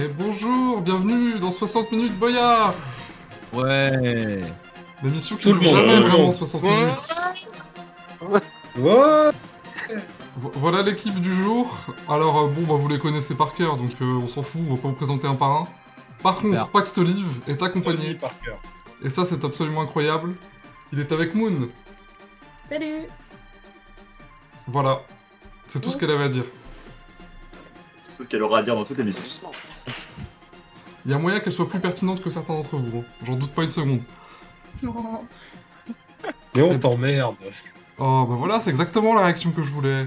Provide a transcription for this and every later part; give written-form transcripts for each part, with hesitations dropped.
Et bonjour, bienvenue dans 60 minutes Boyard. Ouais. L'émission qui Tout le dure monde. jamais vraiment 60 minutes. Ouais. Voilà l'équipe du jour. Alors vous les connaissez par cœur, donc on s'en fout, on va pas vous présenter un par un. Par contre, Super. Pax Olive est accompagné, Tony Parker. et ça c'est absolument incroyable. Il est avec Moon. Salut. Voilà. C'est tout ce qu'elle avait à dire. Tout ce qu'elle aura à dire dans toute émission. Il y a moyen qu'elle soit plus pertinente que certains d'entre vous, hein. J'en doute pas une seconde. Non. Mais on t'emmerde. Oh bah voilà, c'est exactement la réaction que je voulais.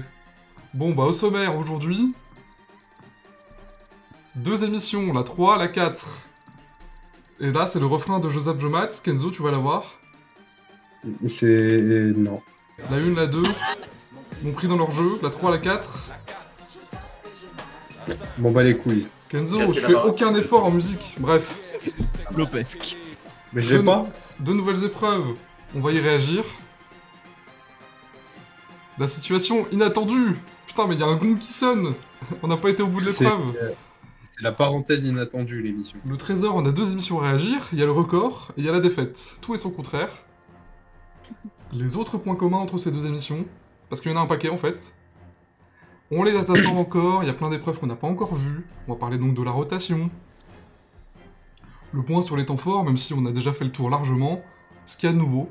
Bon bah au sommaire aujourd'hui, 2 émissions, la 3, la 4. Et là c'est le refrain de Joseph Jomat, Kenzo tu vas la voir. C'est... non. La 1, la 2, m'ont pris dans leur jeu, la 3, la 4. Bon bah les couilles. Kenzo, Cassez je la fais baraque. aucun effort en musique. Bref, Lopesque. Mais j'ai pas. 2 nouvelles épreuves, on va y réagir. La situation inattendue. Putain mais il y a un gong qui sonne. On n'a pas été au bout de l'épreuve. C'est la parenthèse inattendue l'émission. Le trésor, on a 2 émissions à réagir, il y a le record et il y a la défaite. Tout est son contraire. Les autres points communs entre ces 2 émissions, parce qu'il y en a un paquet en fait. On les attend encore, il y a plein d'épreuves qu'on n'a pas encore vues. On va parler donc de la rotation. Le point sur les temps forts, même si on a déjà fait le tour largement. Ce qu'il y a de nouveau.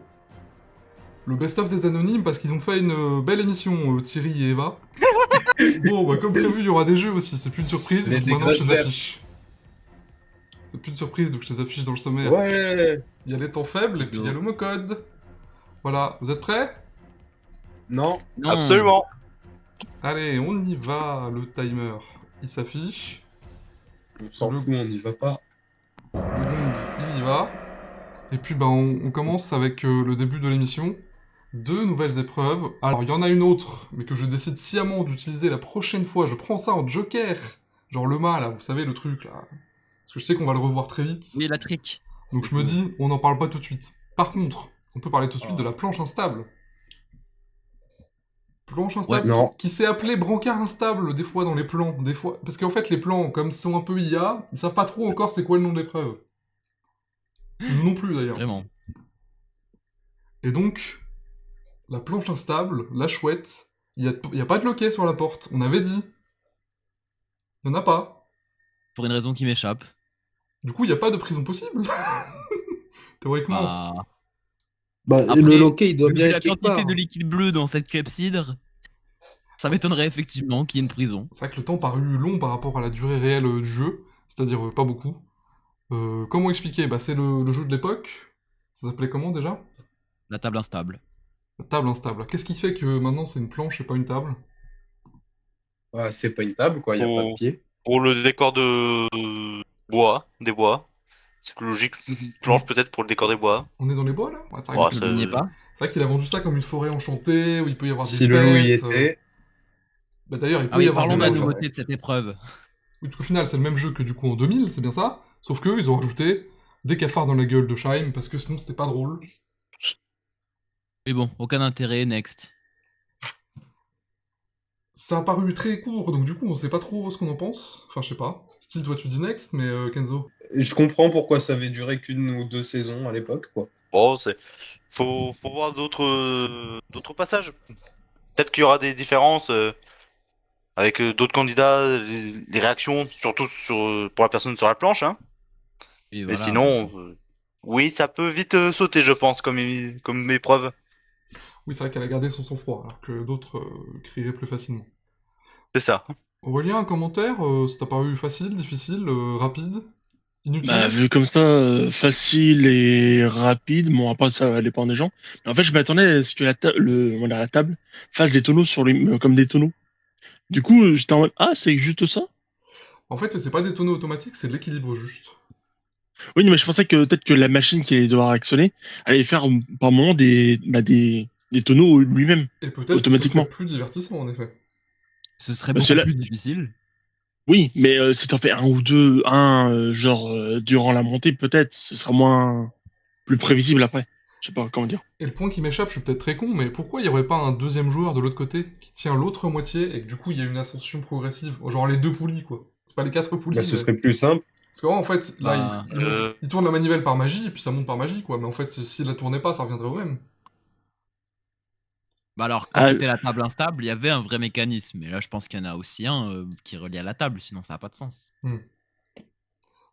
Le best-of des anonymes, parce qu'ils ont fait une belle émission, Thierry et Eva. Bon, bah comme prévu, il y aura des jeux aussi, c'est plus une surprise, Les donc maintenant je les grosses affiche. C'est plus une surprise, donc je les affiche dans le sommaire. Ouais. Il y a les temps faibles et puis il y a le mot code. Voilà, vous êtes prêts? Non. Absolument. Allez, on y va, le timer, il s'affiche. On s'en fout, on n'y va pas. Le gong, il y va. Et puis bah on commence avec le début de l'émission. 2 nouvelles épreuves. Alors il y en a une autre, mais que je décide sciemment d'utiliser la prochaine fois. Je prends ça en joker. Genre le mât là, vous savez le truc là. Parce que je sais qu'on va le revoir très vite. Oui, la trick. Donc je me dis, on n'en parle pas tout de suite. Par contre, on peut parler tout de suite de la planche instable. Planche instable Ouais, non. qui s'est appelée brancard instable des fois dans les plans. Des fois... Parce qu'en fait les plans, comme ils sont un peu IA, ils savent pas trop encore c'est quoi le nom de l'épreuve. Nous non plus d'ailleurs. Vraiment. Et donc, la planche instable, la chouette, il y a pas de loquet sur la porte, on avait dit. Il y en a pas. Pour une raison qui m'échappe. Du coup, il y a pas de prison possible. Théoriquement. Ah. Bah Après, le loquet il doit Vu bien la être quelque quantité part. de liquide bleu dans cette clepsydre, ça m'étonnerait effectivement qu'il y ait une prison. C'est vrai que le temps parut long par rapport à la durée réelle du jeu, c'est-à-dire pas beaucoup. Comment expliquer? Bah c'est le jeu de l'époque. Ça s'appelait comment déjà? La table instable. La table instable. Qu'est-ce qui fait que maintenant c'est une planche et pas une table? Ah, c'est pas une table quoi, y a pas de pied. Pour le décor de bois, des bois. C'est plus logique. Planche peut-être pour le décor des bois. On est dans les bois là? Ouais, c'est vrai, Oh, que ça- Il n'y est pas. c'est vrai qu'il a vendu ça comme une forêt enchantée, où il peut y avoir des Si le loup y bêtes. était. Bah d'ailleurs, il peut Ah y oui, avoir parlons des de la bêtes. nouveauté de cette épreuve. Oui, parce qu'au final, c'est le même jeu que du coup en 2000, c'est bien ça. Sauf que ils ont rajouté des cafards dans la gueule de Scheim, parce que sinon c'était pas drôle. Mais bon, aucun intérêt, next. Ça a paru très court, donc du coup on sait pas trop ce qu'on en pense. Enfin, je sais pas. Style, toi tu dis next, mais Kenzo. Et je comprends pourquoi ça avait duré qu'une ou 2 saisons à l'époque quoi. Bon, c'est. Faut voir d'autres passages. Peut-être qu'il y aura des différences avec d'autres candidats, les réactions, surtout pour la personne sur la planche, hein. Et Mais voilà. sinon, oui, ça peut vite sauter, je pense, comme épreuve. Oui, c'est vrai qu'elle a gardé son sang-froid, alors que d'autres crieraient plus facilement. C'est ça. Aurélien, un commentaire ça t'a paru facile, difficile, rapide, inutile? Bah, vu comme ça, facile et rapide, bon après ça dépend des gens. Mais en fait, je m'attendais à ce que la table fasse des tonneaux comme des tonneaux. Du coup, j'étais en mode, ah, c'est juste ça? En fait, c'est pas des tonneaux automatiques, c'est de l'équilibre juste. Oui, mais je pensais que peut-être que la machine qui allait devoir actionner allait faire par moment des tonneaux lui-même. Et peut-être que ce Automatiquement. serait plus divertissant en effet. Ce serait Parce beaucoup que là- plus difficile. Oui, mais si t'en fais un ou deux, genre durant la montée, peut-être, ce sera plus prévisible après. Je sais pas comment dire. Et le point qui m'échappe, je suis peut-être très con, mais pourquoi il n'y aurait pas un deuxième joueur de l'autre côté qui tient l'autre moitié et que du coup il y a une ascension progressive? Genre les 2 poulies quoi. C'est pas les 4 poulies. Bah, ce mais- serait plus simple. Parce qu'en fait, là, Bah, il tourne la manivelle par magie, et puis ça monte par magie, quoi. Mais en fait, s'il la tournait pas, ça reviendrait au même. Bah alors, quand Ah, c'était la table instable, il y avait un vrai mécanisme. Et là, je pense qu'il y en a aussi un qui est relié à la table, sinon ça n'a pas de sens.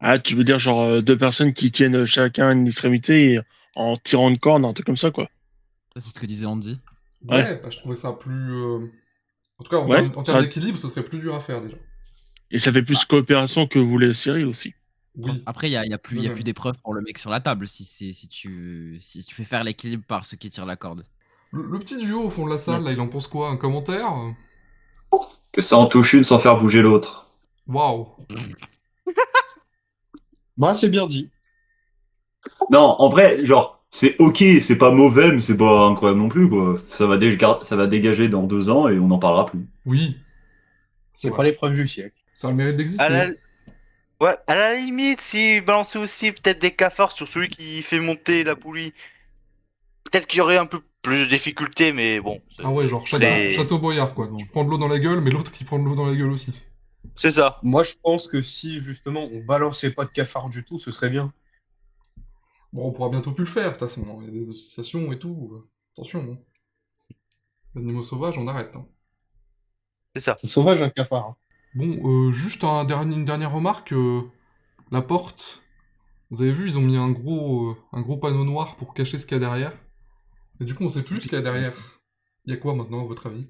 Ah, tu veux dire genre deux personnes qui tiennent chacun une extrémité et en tirant une corde, un truc comme ça, quoi. Ça, c'est ce que disait Andy. Ouais, bah, je trouvais ça plus... En tout cas, en Ouais, termes ça- d'équilibre, ce serait plus dur à faire, déjà. Et ça fait plus coopération que voulait Cyril aussi. Oui. Après, il y a plus Même. d'épreuves pour le mec sur la table si tu fais faire l'équilibre par ceux qui tirent la corde. Le petit duo au fond de la salle, Ouais. là, il en pense quoi? Un commentaire? Que ça en touche une sans faire bouger l'autre. Waouh. Bah, c'est bien dit. Non, en vrai, genre, c'est ok, c'est pas mauvais, mais c'est pas incroyable non plus, quoi. Ça va dégager dans 2 ans et on n'en parlera plus. Oui. C'est Ouais. pas l'épreuve du siècle. Ça a le mérite d'exister. À la... Ouais, à la limite, si balancer aussi peut-être des cafards sur celui qui fait monter la poulie, peut-être qu'il y aurait un peu plus de difficultés, mais bon. Ah ouais, genre c'est- Château Boyard, quoi. Tu prends de l'eau dans la gueule, mais l'autre qui prend de l'eau dans la gueule aussi. C'est ça. Moi, je pense que si, justement, on balançait pas de cafard du tout, ce serait bien. Bon, on pourra bientôt plus le faire, de toute façon. Hein. Il y a des associations et tout. Attention. Hein. Les animaux sauvages, on arrête. Hein. C'est ça. C'est sauvage, un cafard. Hein. Bon, juste une dernière remarque. La porte. Vous avez vu, ils ont mis un gros panneau noir pour cacher ce qu'il y a derrière. Et du coup, on sait plus ce qu'il y a derrière. Il y a quoi maintenant, à votre avis?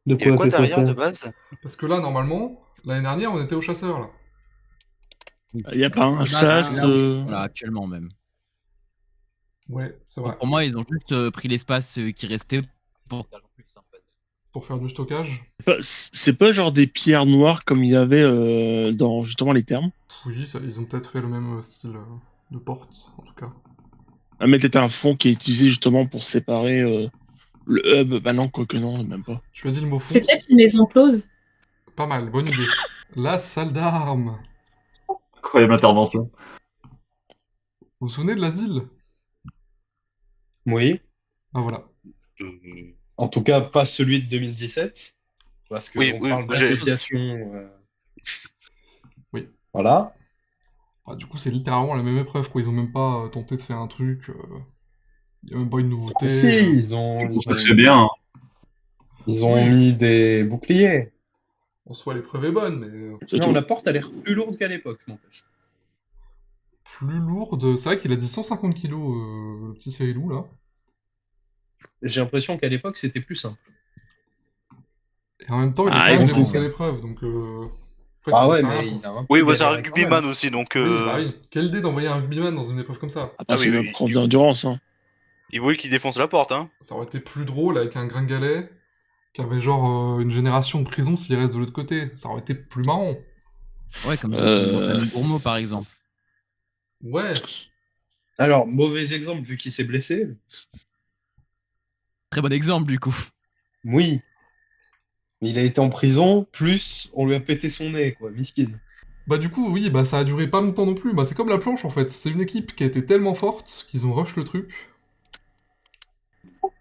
De Il y avait quoi appeler ça derrière ça de base? Parce que là, normalement, l'année dernière, on était aux chasseurs, là. Il y a pas un Là, sas. là, oui, là, actuellement même. Ouais, c'est vrai. Donc, pour moi, ils ont juste pris l'espace qui restait pour faire plus en fait. Pour faire du stockage. C'est pas genre des pierres noires comme il y avait dans justement les termes. Oui, ils ont peut-être fait le même style de porte, en tout cas. Ah, mais peut-être un fond qui est utilisé justement pour séparer le hub. Bah non, quoique non, même pas. Tu as dit le mot fond. C'est peut-être une maison close. Pas mal, bonne idée. La salle d'armes. Incroyable intervention. Vous vous souvenez de l'asile? Oui. Ah voilà. En tout cas, pas celui de 2017. Parce que Oui, on oui, parle j'ai- d'association. Oui. Voilà. Ah, du coup, c'est littéralement la même épreuve, quoi. Ils ont même pas tenté de faire un truc. Il y a même pas une nouveauté. Si, ils ont, Je trouve que c'est bien. Hein. ils ont Oui. mis des boucliers. En soi, l'épreuve est bonne, mais C'est Non, tout. la porte a l'air plus lourde qu'à l'époque, n'empêche. plus lourde. C'est vrai qu'il a dit 150 kilos, le petit Cyrilou, là. J'ai l'impression qu'à l'époque, c'était plus simple. Et en même temps, il a Ah, quand même ils ont- défoncé l'épreuve, donc... en fait, Ah on ouais, sait rien, mais quoi. il a un Oui, peu bah, c'est un galéré quand rugbyman même. aussi, donc Oui, bah oui. Quelle idée d'envoyer un rugbyman dans une épreuve comme ça? Après, Ah oui, c'est oui, une preuve du- d'endurance. Hein. il voulait qu'il défonce la porte, hein. Ça aurait été plus drôle avec un gringalet qui avait genre une génération de prison s'il reste de l'autre côté. Ça aurait été plus marrant. Ouais, comme Euh. Denis Gourmaud par exemple. Ouais. Alors, mauvais exemple vu qu'il s'est blessé. Très bon exemple du coup. Oui. Mais il a été en prison, plus on lui a pété son nez, quoi, miskin. Bah du coup, oui, bah ça a duré pas longtemps non plus. Bah c'est comme la planche en fait. C'est une équipe qui a été tellement forte qu'ils ont rush le truc.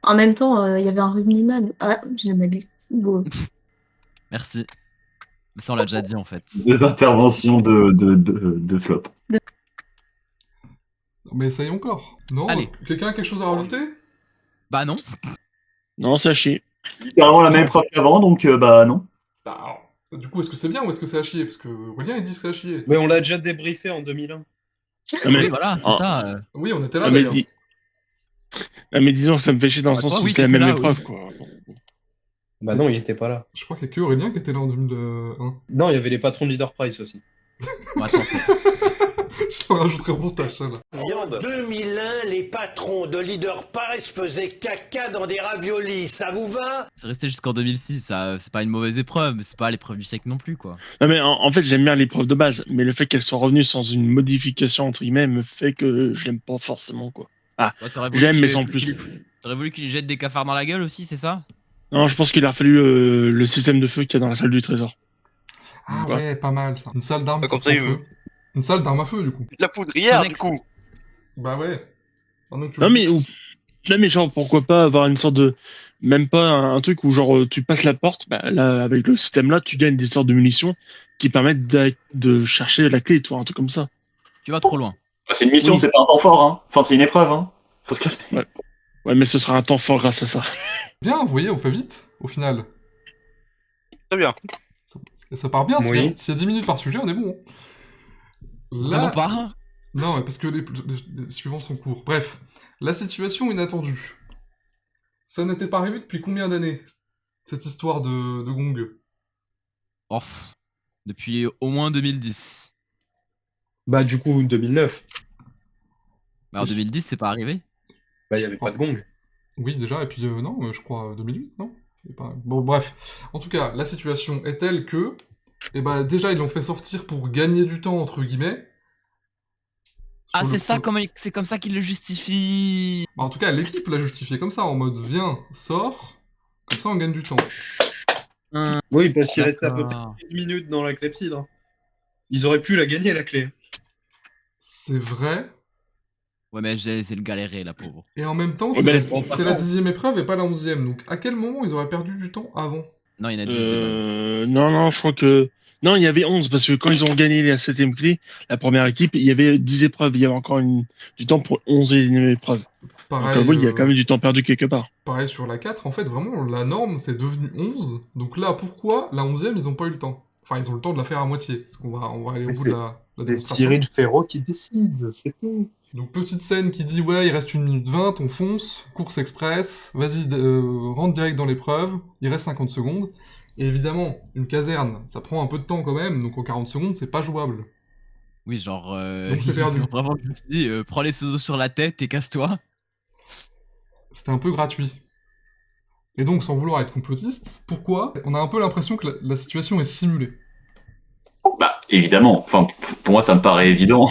En même temps, il y avait un rugbyman. Ah, j'ai jamais dit. Bon. Merci. Mais ça, on l'a déjà dit en fait. Des interventions de flop. Mais essayez encore. Non, Allez. quelqu'un a quelque chose à rajouter? Bah non. Non, ça chie. Littéralement la même preuve qu'avant, donc bah non. Bah alors, du coup, est-ce que c'est bien ou est-ce que c'est à chier? Parce que Aurélien, il dit que c'est à chier. Mais on l'a déjà débriefé en 2001. Ah, mais, Oui, voilà, c'est Ah. ça. Oui, on était là ah, mais, d'ailleurs. mais disons que ça me fait chier dans le Ah, sens toi, où oui, c'est la t'étais même là, épreuve, oui. quoi. Bah non, il était pas là. Je crois qu'il y a que Aurélien qui était là en 2001. Non, il y avait les patrons de Leader Price aussi. Bon, attends, c'est- Je te rajouterai au montage, ça là. En 2001, les patrons de Leader Price faisaient caca dans des raviolis. Ça vous va? c'est resté jusqu'en 2006. Ça, c'est pas une mauvaise épreuve, mais c'est pas l'épreuve du siècle non plus quoi. Non, mais en fait, j'aime bien l'épreuve de base, mais le fait qu'elle soit revenue sans une modification, entre guillemets, me fait que je l'aime pas forcément, quoi. Ouais, t'aurais voulu J'aime, qu'il- mais sans plus. T'aurais voulu qu'il lui jette des cafards dans la gueule aussi, c'est ça? Non, je pense qu'il a fallu le système de feu qu'il y a dans la salle du trésor. Ah Quoi ouais, pas mal ça. Une salle d'armes Ah, comme qui ça, prend il feu. Une salle d'armes à feu du coup. La poudrière, Son du ex. coup. Bah ouais. Ah, donc, tu Non, le mais, dis. non, mais genre, pourquoi pas avoir une sorte de Même pas un truc où genre tu passes la porte, bah, là, avec le système là, tu gagnes des sortes de munitions qui permettent de chercher la clé, toi, un truc comme ça. Tu vas trop loin. Bah, c'est une mission, Oui. c'est pas un temps fort, hein. Enfin, c'est une épreuve, hein. Faut se calmer. Ouais, mais ce sera un temps fort grâce à ça. Bien, vous voyez, on fait vite, au final. Très bien. Ça part bien, Oui. s'il y a 10 minutes par sujet, on est bon. Vraiment pas. Hein. Non, parce que les suivants sont courts. Bref, la situation inattendue. Ça n'était pas arrivé depuis combien d'années, cette histoire de gong? Oh, depuis au moins 2010. Bah, du coup, 2009, Mais en 2010, c'est pas arrivé. bah, il y avait pas de gong. Oui, déjà, et puis non, je crois 2008, non? C'est pas... Bon, bref. En tout cas, la situation est telle que... Eh ben, déjà, ils l'ont fait sortir pour gagner du temps, entre guillemets. Ah, Sur le c'est ça, pro- c'est comme ça qu'il le justifie. En tout cas, l'équipe l'a justifié comme ça, en mode, viens, sors, comme ça on gagne du temps. Oui, parce qu'il restait à peu près D'accord. 10 minutes dans la clepsydre. Ils auraient pu la gagner, la clé. C'est vrai, Ouais, mais c'est le galéré, la pauvre. et en même temps, Ouais, c'est mais c'est la 10e épreuve et pas la 11e, donc à quel moment ils auraient perdu du temps avant? Non, il y en a 10 de base. Non, je crois que... Non, il y avait 11, parce que quand ils ont gagné la 7ème clé, la première équipe, il y avait 10 épreuves. Il y avait encore du temps pour 11e épreuve. Pareil, Donc oui, il y a quand même du temps perdu quelque part. pareil sur la 4, en fait, vraiment, la norme, c'est devenu 11, donc là, pourquoi la 11e, ils ont pas eu le temps? Enfin, ils ont le temps de la faire à moitié, parce on va aller au Mais bout de la C'est démonstration. Cyril Ferraud qui décide, c'est tout. Donc petite scène qui dit ouais il reste 1 minute 20, on fonce, course express, vas-y rentre direct dans l'épreuve, il reste 50 secondes. Et évidemment, une caserne, ça prend un peu de temps quand même, donc en 40 secondes c'est pas jouable. Oui, genre. Donc c'est perdu. Vraiment, je me suis dit, prends les ciseaux sur la tête et casse-toi. C'était un peu gratuit. Et donc sans vouloir être complotiste, pourquoi on a un peu l'impression que la situation est simulée? Bah, évidemment. Enfin, pour moi, ça me paraît évident.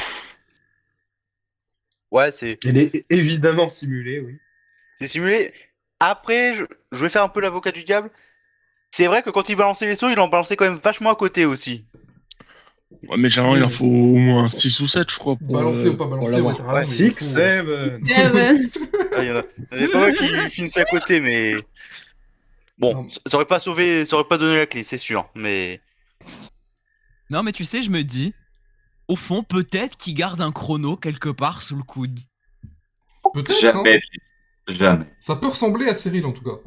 Ouais, c'est Elle est évidemment simulée, oui. simulé. Après, je vais faire un peu l'avocat du diable. C'est vrai que quand il balançait les sauts, il en balançait quand même vachement à côté aussi. Ouais, mais généralement, il en faut au moins 6 ou 7, je crois. Pour, Balancer ou pas pour balancer, l'avoir. ouais, t'as raison, mais il 6, faut- 7. Ah, il y en a pas mal qui finissent à côté, mais bon, Non. ça aurait pas sauvé, ça aurait pas donné la clé, c'est sûr. Mais Non, mais tu sais, je me dis, au fond, peut-être qu'il garde un chrono quelque part sous le coude. Peut-être, Jamais. hein. Jamais. Ça peut ressembler à Cyril en tout cas.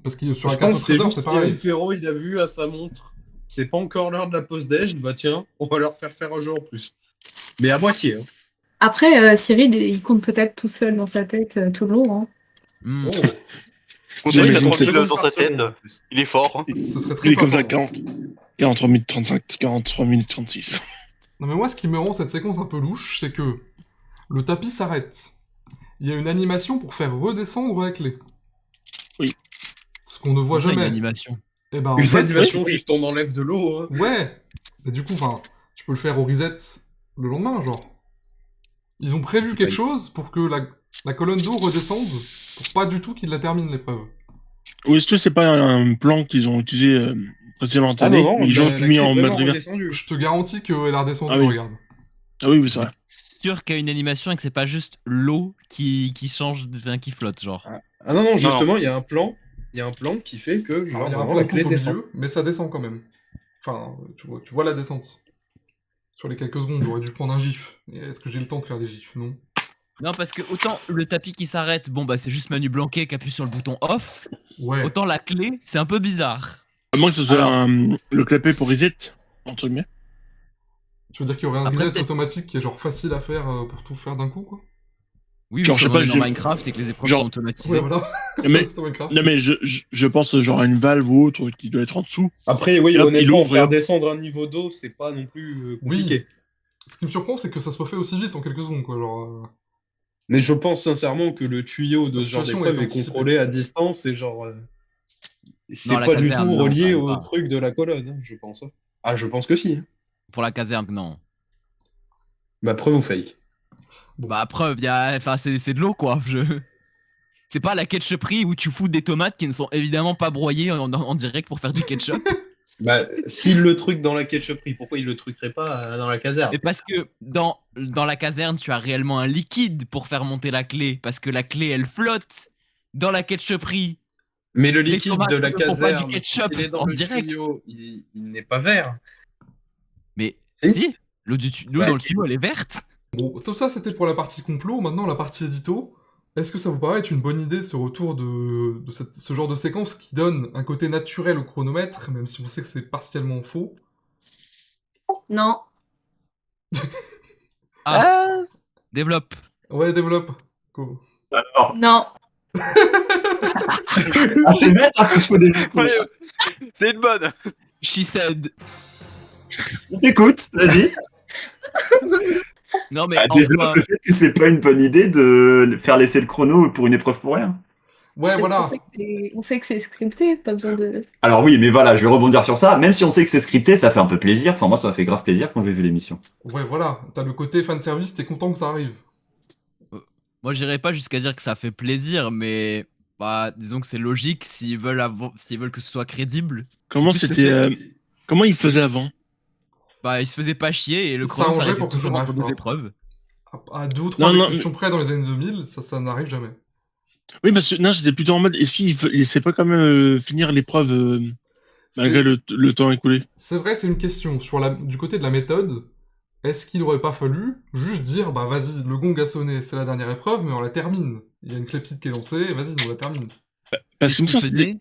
Parce que sur Je la carte pense que c'est 13 heures, juste c'est Cyril pareil. Ferraud, il a vu à sa montre. C'est pas encore l'heure de la pause déj, bah tiens, on va leur faire un jeu en plus. Mais à moitié, hein. Après, Cyril, il compte peut-être tout seul dans sa tête tout le long. Hein. Hmm. Oh. compte J'imagine jusqu'à que 30 000 secondes dans par sa tête, seconde, en plus. il est fort. Hein. Ce serait Il très est comme ça, performant. 43 minutes 35, 43 minutes 36. Non mais moi ce qui me rend cette séquence un peu louche, c'est que le tapis s'arrête. Il y a une animation pour faire redescendre la clé. Oui. Ce qu'on ne voit Comment ça, une jamais. animation. Et ben en Une fait, animation, juste on enlève de l'eau. Hein. ouais. Et du coup, enfin, tu peux le faire au reset le lendemain, genre. Ils ont prévu C'est quelque pas- chose pour que la colonne d'eau redescende, pour pas du tout qu'ils la terminent l'épreuve. Ou est-ce que c'est pas un plan qu'ils ont utilisé précédemment Ah année, non, non, mais ils ont la mis clé en est mode vraiment reverse. redescendue. Je te garantis qu'elle a redescendu, Ah oui. regarde. Ah oui, c'est vrai. Sûr qu'il y a une animation et que c'est pas juste l'eau qui change, enfin, qui flotte, genre. Ah non, non, justement, il y a un plan. Il y a un plan qui fait que Alors, genre, il y a un vraiment, plan la de clé coupe au descend. milieu, mais ça descend quand même. Enfin, tu vois la descente. Sur les quelques secondes, j'aurais dû prendre un gif. Et est-ce que j'ai le temps de faire des gifs? Non. Non, parce que autant le tapis qui s'arrête, bon bah c'est juste Manu Blanquet qui appuie sur le bouton off, Ouais. autant la clé, c'est un peu bizarre. À moins que ce soit Alors. le clapet pour reset, entre guillemets. Tu veux dire qu'il y aurait un Après, reset peut-être- automatique qui est genre facile à faire pour tout faire d'un coup, quoi? Oui, Genre, mais je sais comme on pas, est dans j'ai- Minecraft et que les épreuves genre- sont automatisées. Ouais, voilà. Mais- C'est Minecraft. Non mais je pense genre à une valve ou autre qui doit être en dessous. Après, oui, Et hop, il honnêtement, ouvre, et faire hop. descendre un niveau d'eau, c'est pas non plus compliqué. Ce qui me surprend, c'est que ça soit fait aussi vite en quelques secondes, quoi. Genre, Mais je pense sincèrement que le tuyau de La ce genre situation d'épreuve est est anticipée. contrôlé à distance et genre. C'est Non, la pas du caserne, tout non, relié quand même au pas. truc de la colonne, hein, je pense. Ah, je pense que si. Hein. Pour la caserne, non. Bah, preuve ou fake. Bah preuve, enfin, c'est de l'eau quoi. C'est pas la ketchuperie où tu fous des tomates qui ne sont évidemment pas broyées en direct pour faire du ketchup. Bah, s'il le truc dans la ketchuperie, pourquoi il le truquerait pas dans la caserne? Et parce que dans la caserne, tu as réellement un liquide pour faire monter la clé. Parce que la clé, elle flotte. Dans la ketchuperie, Mais le Les liquide tomates de la ne font pas du caserne, ketchup il est dans en le direct. tuyau, il n'est pas vert. Mais Si. si, l'eau Bah, dans le tuyau, elle est verte. Bon, tout ça c'était pour la partie complot, maintenant la partie édito. Est-ce que ça vous paraît être une bonne idée ce retour de ce genre de séquence qui donne un côté naturel au chronomètre, même si on sait que c'est partiellement faux? Non. Ah, développe. Ouais, développe. Go. Alors, Non. c'est bête, hein, que je peux déjà. Allez, c'est une bonne. She said. Écoute, vas-y. Non mais Ah, en déjà, soi, le fait que c'est pas une bonne idée de faire laisser le chrono pour une épreuve pour rien. Ouais, Parce voilà. on sait que c'est scripté, pas besoin de. Alors oui, mais voilà, je vais rebondir sur ça. Même si on sait que c'est scripté, ça fait un peu plaisir. Enfin, moi, ça m'a fait grave plaisir quand j'ai vu l'émission. Ouais, voilà. T'as le côté fanservice, t'es content que ça arrive. moi j'irais pas jusqu'à dire que ça fait plaisir, mais bah disons que c'est logique s'ils veulent que ce soit crédible. Comment C'est plus c'était. le Comment ils faisaient avant? Bah ils se faisaient pas chier et le Ils chrono s'arrangeaient s'arrêtait pour que ça toujours n'arrive entre deux pas. épreuves. À 2 ou 3 Non, non, exceptions près dans les années 2000, ça n'arrive jamais. Oui, parce que non, j'étais plutôt en mode, est-ce qu'il laissait pas quand même finir l'épreuve malgré le temps écoulé? C'est vrai, c'est une question. Du côté de la méthode, est-ce qu'il aurait pas fallu juste dire, bah vas-y, le gong a sonné, c'est la dernière épreuve, mais on la termine. Il y a une clepsydre qui est lancée, vas-y, on la termine. Parce C'est que ce qu'ils c'était. faisaient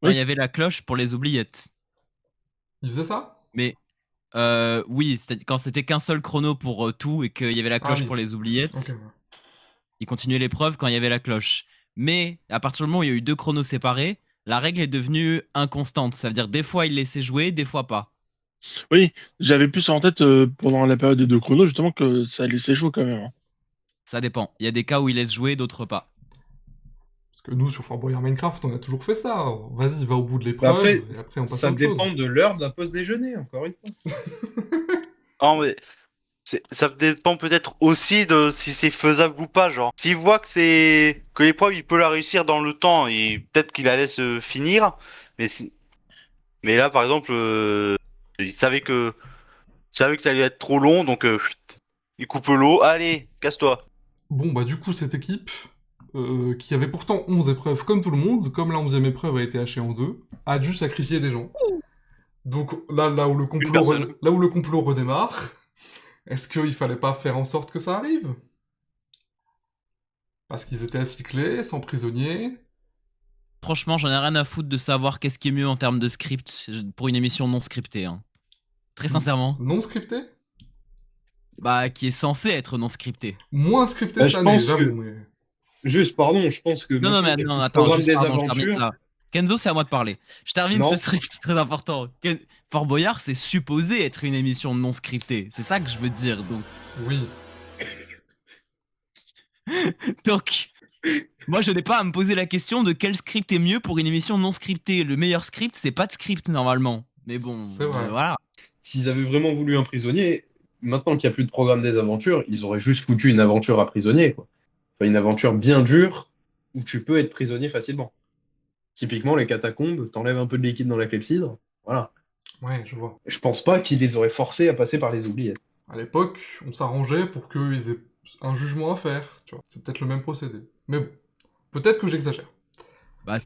quand Oui. il y avait la cloche pour les oubliettes. Il faisait ça? Mais oui, quand c'était qu'un seul chrono pour tout et qu'il y avait la cloche oui. pour les oubliettes, Ok, ouais. ils continuaient l'épreuve quand il y avait la cloche. Mais à partir du moment où il y a eu 2 chronos séparés, la règle est devenue inconstante. Ça veut dire des fois ils laissaient jouer, des fois pas. Oui, j'avais plus en tête pendant la période de chrono, justement, que ça laissait jouer quand même, hein. Ça dépend. Il y a des cas où ils laissent jouer, d'autres pas. Parce que nous, sur Fort Boyard Minecraft, on a toujours fait ça. Vas-y, va au bout de l'épreuve, Après, et après on passe à ça autre chose. dépend de l'heure de la pause déjeuner, encore une fois. Non, mais ça dépend peut-être aussi de si c'est faisable ou pas. Genre, s'il voit que l'épreuve il peut la réussir dans le temps, et peut-être qu'il la laisse finir. Mais là, par exemple, il savait que ça allait être trop long, donc il coupe l'eau. Allez, casse-toi. Bon, bah du coup, cette équipe, qui avait pourtant 11 épreuves comme tout le monde, comme la 11e épreuve a été hachée en 2, a dû sacrifier des gens. Donc là où le personne. complot redémarre, est-ce qu'il fallait pas faire en sorte que ça arrive? Parce qu'ils étaient acyclés, sans prisonniers. Franchement, j'en ai rien à foutre de savoir qu'est-ce qui est mieux en termes de script pour une émission non scriptée. Hein. Très sincèrement. Non scripté? Bah, qui est censé être non scripté. Moins scripté Bah, cette je année, pense j'avoue, que- mais... Juste, pardon, je pense que. Non, non, mais maintenant qu'il y a non, le attends, programme juste des pardon, je termine aventures. ça. Kenzo, c'est à moi de parler. Je termine Non. ce truc c'est très important. Fort Boyard, c'est supposé être une émission non scriptée. C'est ça que je veux dire. Oui. Donc, moi, je n'ai pas à me poser la question de quel script est mieux pour une émission non scriptée. Le meilleur script, c'est pas de script normalement. Mais bon, C'est vrai. voilà. S'ils avaient vraiment voulu un prisonnier, maintenant qu'il n'y a plus de programme des aventures, ils auraient juste foutu une aventure à prisonnier, quoi. Enfin, une aventure bien dure où tu peux être prisonnier facilement. Typiquement, les catacombes, t'enlèves un peu de liquide dans la clepsydre, voilà. Ouais, je vois. Je pense pas qu'ils les auraient forcés à passer par les oubliettes. À l'époque, on s'arrangeait pour qu'ils aient un jugement à faire, tu vois. C'est peut-être le même procédé. Mais bon, peut-être que j'exagère. Bah,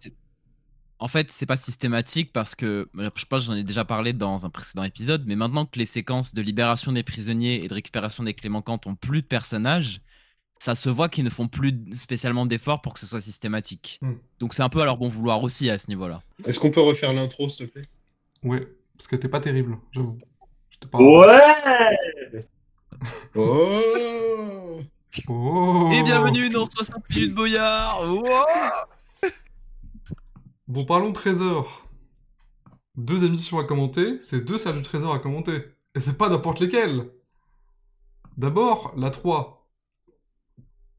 en fait, c'est pas systématique parce que, je pense que j'en ai déjà parlé dans un précédent épisode, mais maintenant que les séquences de libération des prisonniers et de récupération des clés manquantes ont plus de personnages, ça se voit qu'ils ne font plus spécialement d'efforts pour que ce soit systématique. Donc c'est un peu à leur bon vouloir aussi à ce niveau-là. Est-ce qu'on peut refaire l'intro, s'il te plaît? Ouais, parce que t'es pas terrible, j'avoue. J'étais pas... Ouais! Oh! Oh. Et bienvenue dans 60 minutes Boyard. Wow. Bon, parlons trésor. 2 émissions à commenter, c'est 2 salles du trésor à commenter. Et c'est pas n'importe lesquelles. D'abord, la 3.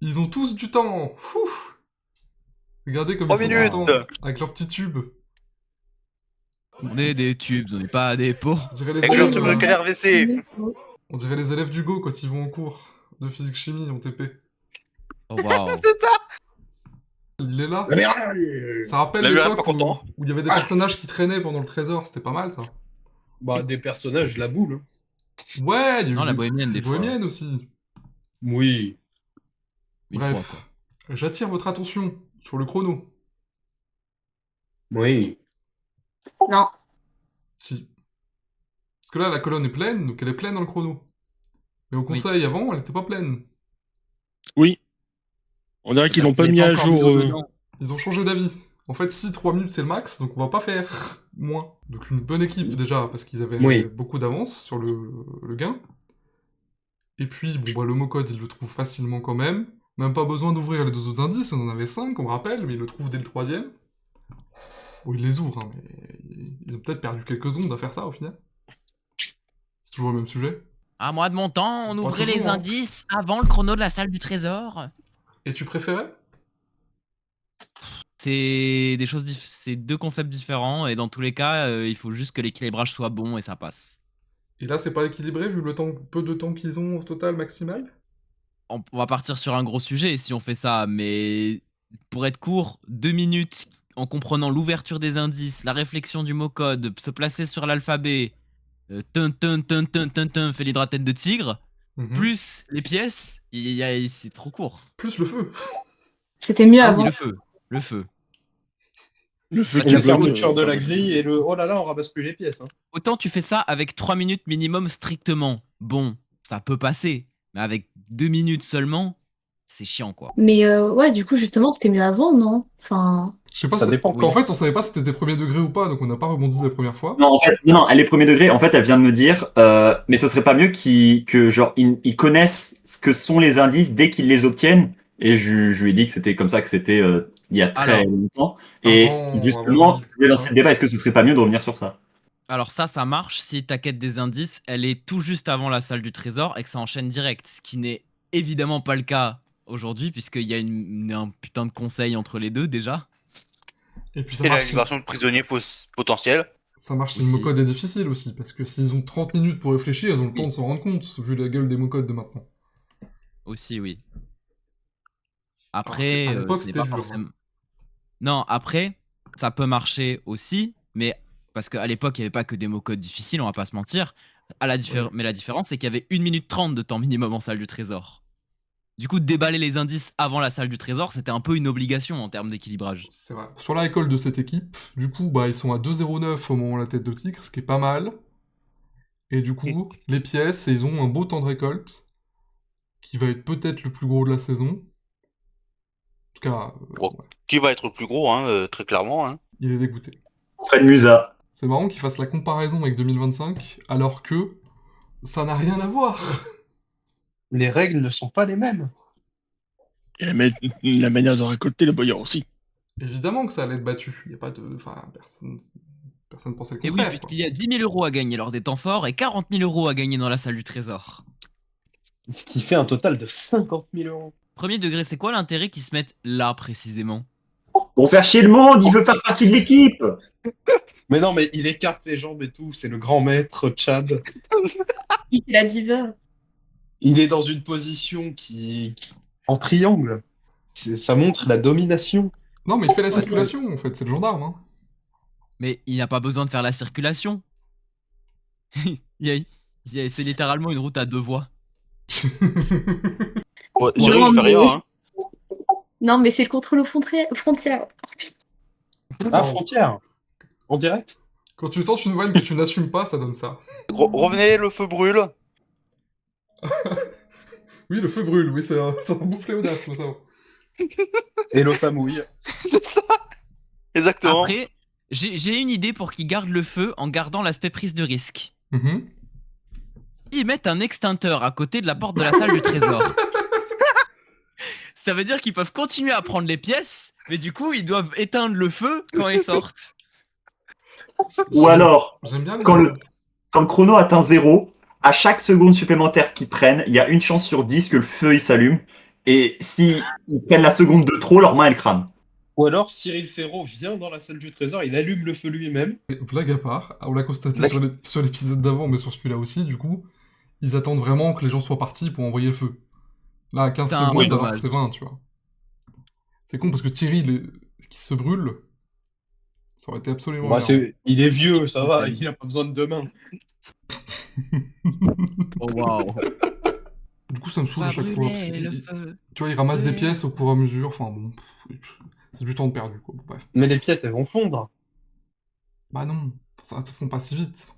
Ils ont tous du temps. Fou. Regardez comme 3 ils minutes. sont contents, avec leurs petits tubes. On est des tubes, on n'est pas des pots. On dirait les Avec leur élèves, tube de KRVC. on dirait les élèves d'Hugo quand ils vont en cours de physique-chimie en TP. Oh waouh. C'est ça. Il est là. La merde! Ça rappelle La merde, l'époque pas content. où il y avait des personnages qui traînaient pendant le trésor, c'était pas mal ça. Bah, des personnages, la boule. Ouais, il y a eu Non, la bohémienne, des fois. bohémienne aussi. Oui. Une Bref, fois, quoi. j'attire votre attention sur le chrono. Oui. Non. Si. Parce que là, la colonne est pleine, donc elle est pleine dans le chrono. Mais au Oui. conseil, avant, elle n'était pas pleine. Oui. On dirait qu'ils Parce l'ont pas qu'il est mis à encore jour. mis au dedans. Ils ont changé d'avis. En fait, si 3 minutes c'est le max, donc on va pas faire moins. Donc une bonne équipe déjà, parce qu'ils avaient Oui. beaucoup d'avance sur le gain. Et puis, bon, bah, le mot-code, il le trouve facilement quand même. Même pas besoin d'ouvrir les 2 autres indices, on en avait 5, on me rappelle, mais il le trouve dès le 3e. Bon, il les ouvre, hein, mais ils ont peut-être perdu quelques secondes à faire ça au final. C'est toujours le même sujet. À moi de mon temps, on Pas ouvrait toujours, les hein. indices avant le chrono de la salle du trésor. Et tu préférais? C'est des choses, c'est deux concepts différents et dans tous les cas, il faut juste que l'équilibrage soit bon et ça passe. Et là, c'est pas équilibré vu le temps, peu de temps qu'ils ont au total maximal? On va partir sur un gros sujet si on fait ça, mais pour être court, 2 minutes en comprenant l'ouverture des indices, la réflexion du mot-code, se placer sur l'alphabet, fait l'hydra tête de tigre, Mhm. plus les pièces, c'est trop court. Plus le feu. C'était mieux Ah avant. oui, le feu, le feu. Le feu Et Et qui la vole, fermeture de la grille et le oh là là, on ramasse plus les pièces. Hein. Autant tu fais ça avec 3 minutes minimum strictement. Bon, ça peut passer, mais avec 2 minutes seulement, c'est chiant quoi. Mais ouais, du coup, justement, c'était mieux avant, non? Enfin, Je sais pas Ça si... dépend. En fait, on savait pas si c'était des premiers degrés ou pas, donc on n'a pas rebondi la première fois. Non, en fait, non, elle est premier degré. En fait, elle vient de me dire, mais ce serait pas mieux que genre ils connaissent ce que sont les indices dès qu'ils les obtiennent. Et je lui ai dit que c'était comme ça, que c'était il y a très Alors, longtemps. Et avant justement, 2000, je voulais ça. lancer le débat, est-ce que ce serait pas mieux de revenir sur ça? Alors ça marche si ta quête des indices, elle est tout juste avant la salle du trésor et que ça enchaîne direct. Ce qui n'est évidemment pas le cas aujourd'hui, puisqu'il y a un putain de conseil entre les deux déjà. Et puis ça Et la marche, si... libération de prisonniers potentiels. ça marche si Aussi. le mot-code est difficile aussi, parce que s'ils ont 30 minutes pour réfléchir, ils ont le temps de s'en rendre compte, vu la gueule des mots-codes de maintenant. Aussi, oui. Après, à l'époque, ce n'est c'était pas dur, hein. forcément... Non, après, ça peut marcher aussi, mais parce qu'à l'époque, il n'y avait pas que des mots-codes difficiles, on va pas se mentir. Mais la différence, c'est qu'il y avait 1 minute 30 de temps minimum en salle du trésor. Du coup, déballer les indices avant la salle du trésor, c'était un peu une obligation en termes d'équilibrage. C'est vrai. Sur la récolte de cette équipe, du coup, bah, ils sont à 2,09 au moment de la tête de tigre, ce qui est pas mal. Et du coup, les pièces, ils ont un beau temps de récolte, qui va être peut-être le plus gros de la saison. En tout cas, Gros. ouais, Qui va être le plus gros, hein, très clairement. Hein. il est dégoûté. Près de Musa. C'est marrant qu'ils fassent la comparaison avec 2025, alors que ça n'a rien à voir. Les règles ne sont pas les mêmes. Et la manière de récolter les boyards aussi. Évidemment que ça allait être battu. Il n'y a pas de... Enfin, personne pensait le Et oui, contraire. puisqu'il y a 10 000 euros à gagner lors des temps forts et 40 000 euros à gagner dans la salle du trésor. Ce qui fait un total de 50 000 euros. Premier degré, c'est quoi l'intérêt qu'ils se mettent là précisément? Pour faire chier le monde, il veut faire partie de l'équipe. Mais non, mais il écarte les jambes et tout. C'est le grand maître Chad. il fait la diva. Il est dans une position qui en triangle. Ça montre la domination. Non, mais il fait la circulation, en fait, c'est le gendarme. Hein. Mais il n'a pas besoin de faire la circulation. C'est littéralement une route à 2 voies. Ouais, Non, Cyril, je fais mais- rien. Hein. Non, mais c'est le contrôle aux frontières. Ah, frontière. En direct. Quand tu tentes une vanne que tu n'assumes pas, ça donne ça. Revenez, le feu brûle. Oui, le feu brûle, oui, c'est un boufflet audace, faut savoir. Et l'eau ça mouille. C'est ça. Exactement. Après, j'ai une idée pour qu'ils gardent le feu en gardant l'aspect prise de risque. Mhm. Ils mettent un extincteur à côté de la porte de la salle du trésor. Ça veut dire qu'ils peuvent continuer à prendre les pièces, mais du coup, ils doivent éteindre le feu quand ils sortent. Ou alors, J'aime bien les quand gars. le chrono atteint 0, à chaque seconde supplémentaire qu'ils prennent, il y a une chance sur 10 que le feu il s'allume. Et si ils prennent la seconde de trop, leur main elle crame. Ou alors Cyril Ferraud vient dans la salle du trésor, il allume le feu lui-même. Mais blague à part, on l'a constaté Blague. sur l'épisode d'avant, mais sur celui-là aussi, du coup, ils attendent vraiment que les gens soient partis pour envoyer le feu. Là, à 15 Putain, secondes, oui, alors que dommage. c'est 20, tu vois. C'est con parce que Thierry, qui se brûle, ça aurait été absolument... Bah, énorme. il est vieux, ça va, il a pas besoin de deux mains. Oh waouh. Du coup, ça me saoule à Va chaque fois. Parce brûler que, le feu. tu vois, ils ramassent des brûler. pièces au fur et à mesure, enfin bon, c'est du temps de perdu, quoi. Bon, bref. Mais les pièces, elles vont fondre. Bah non, ça se font pas si vite.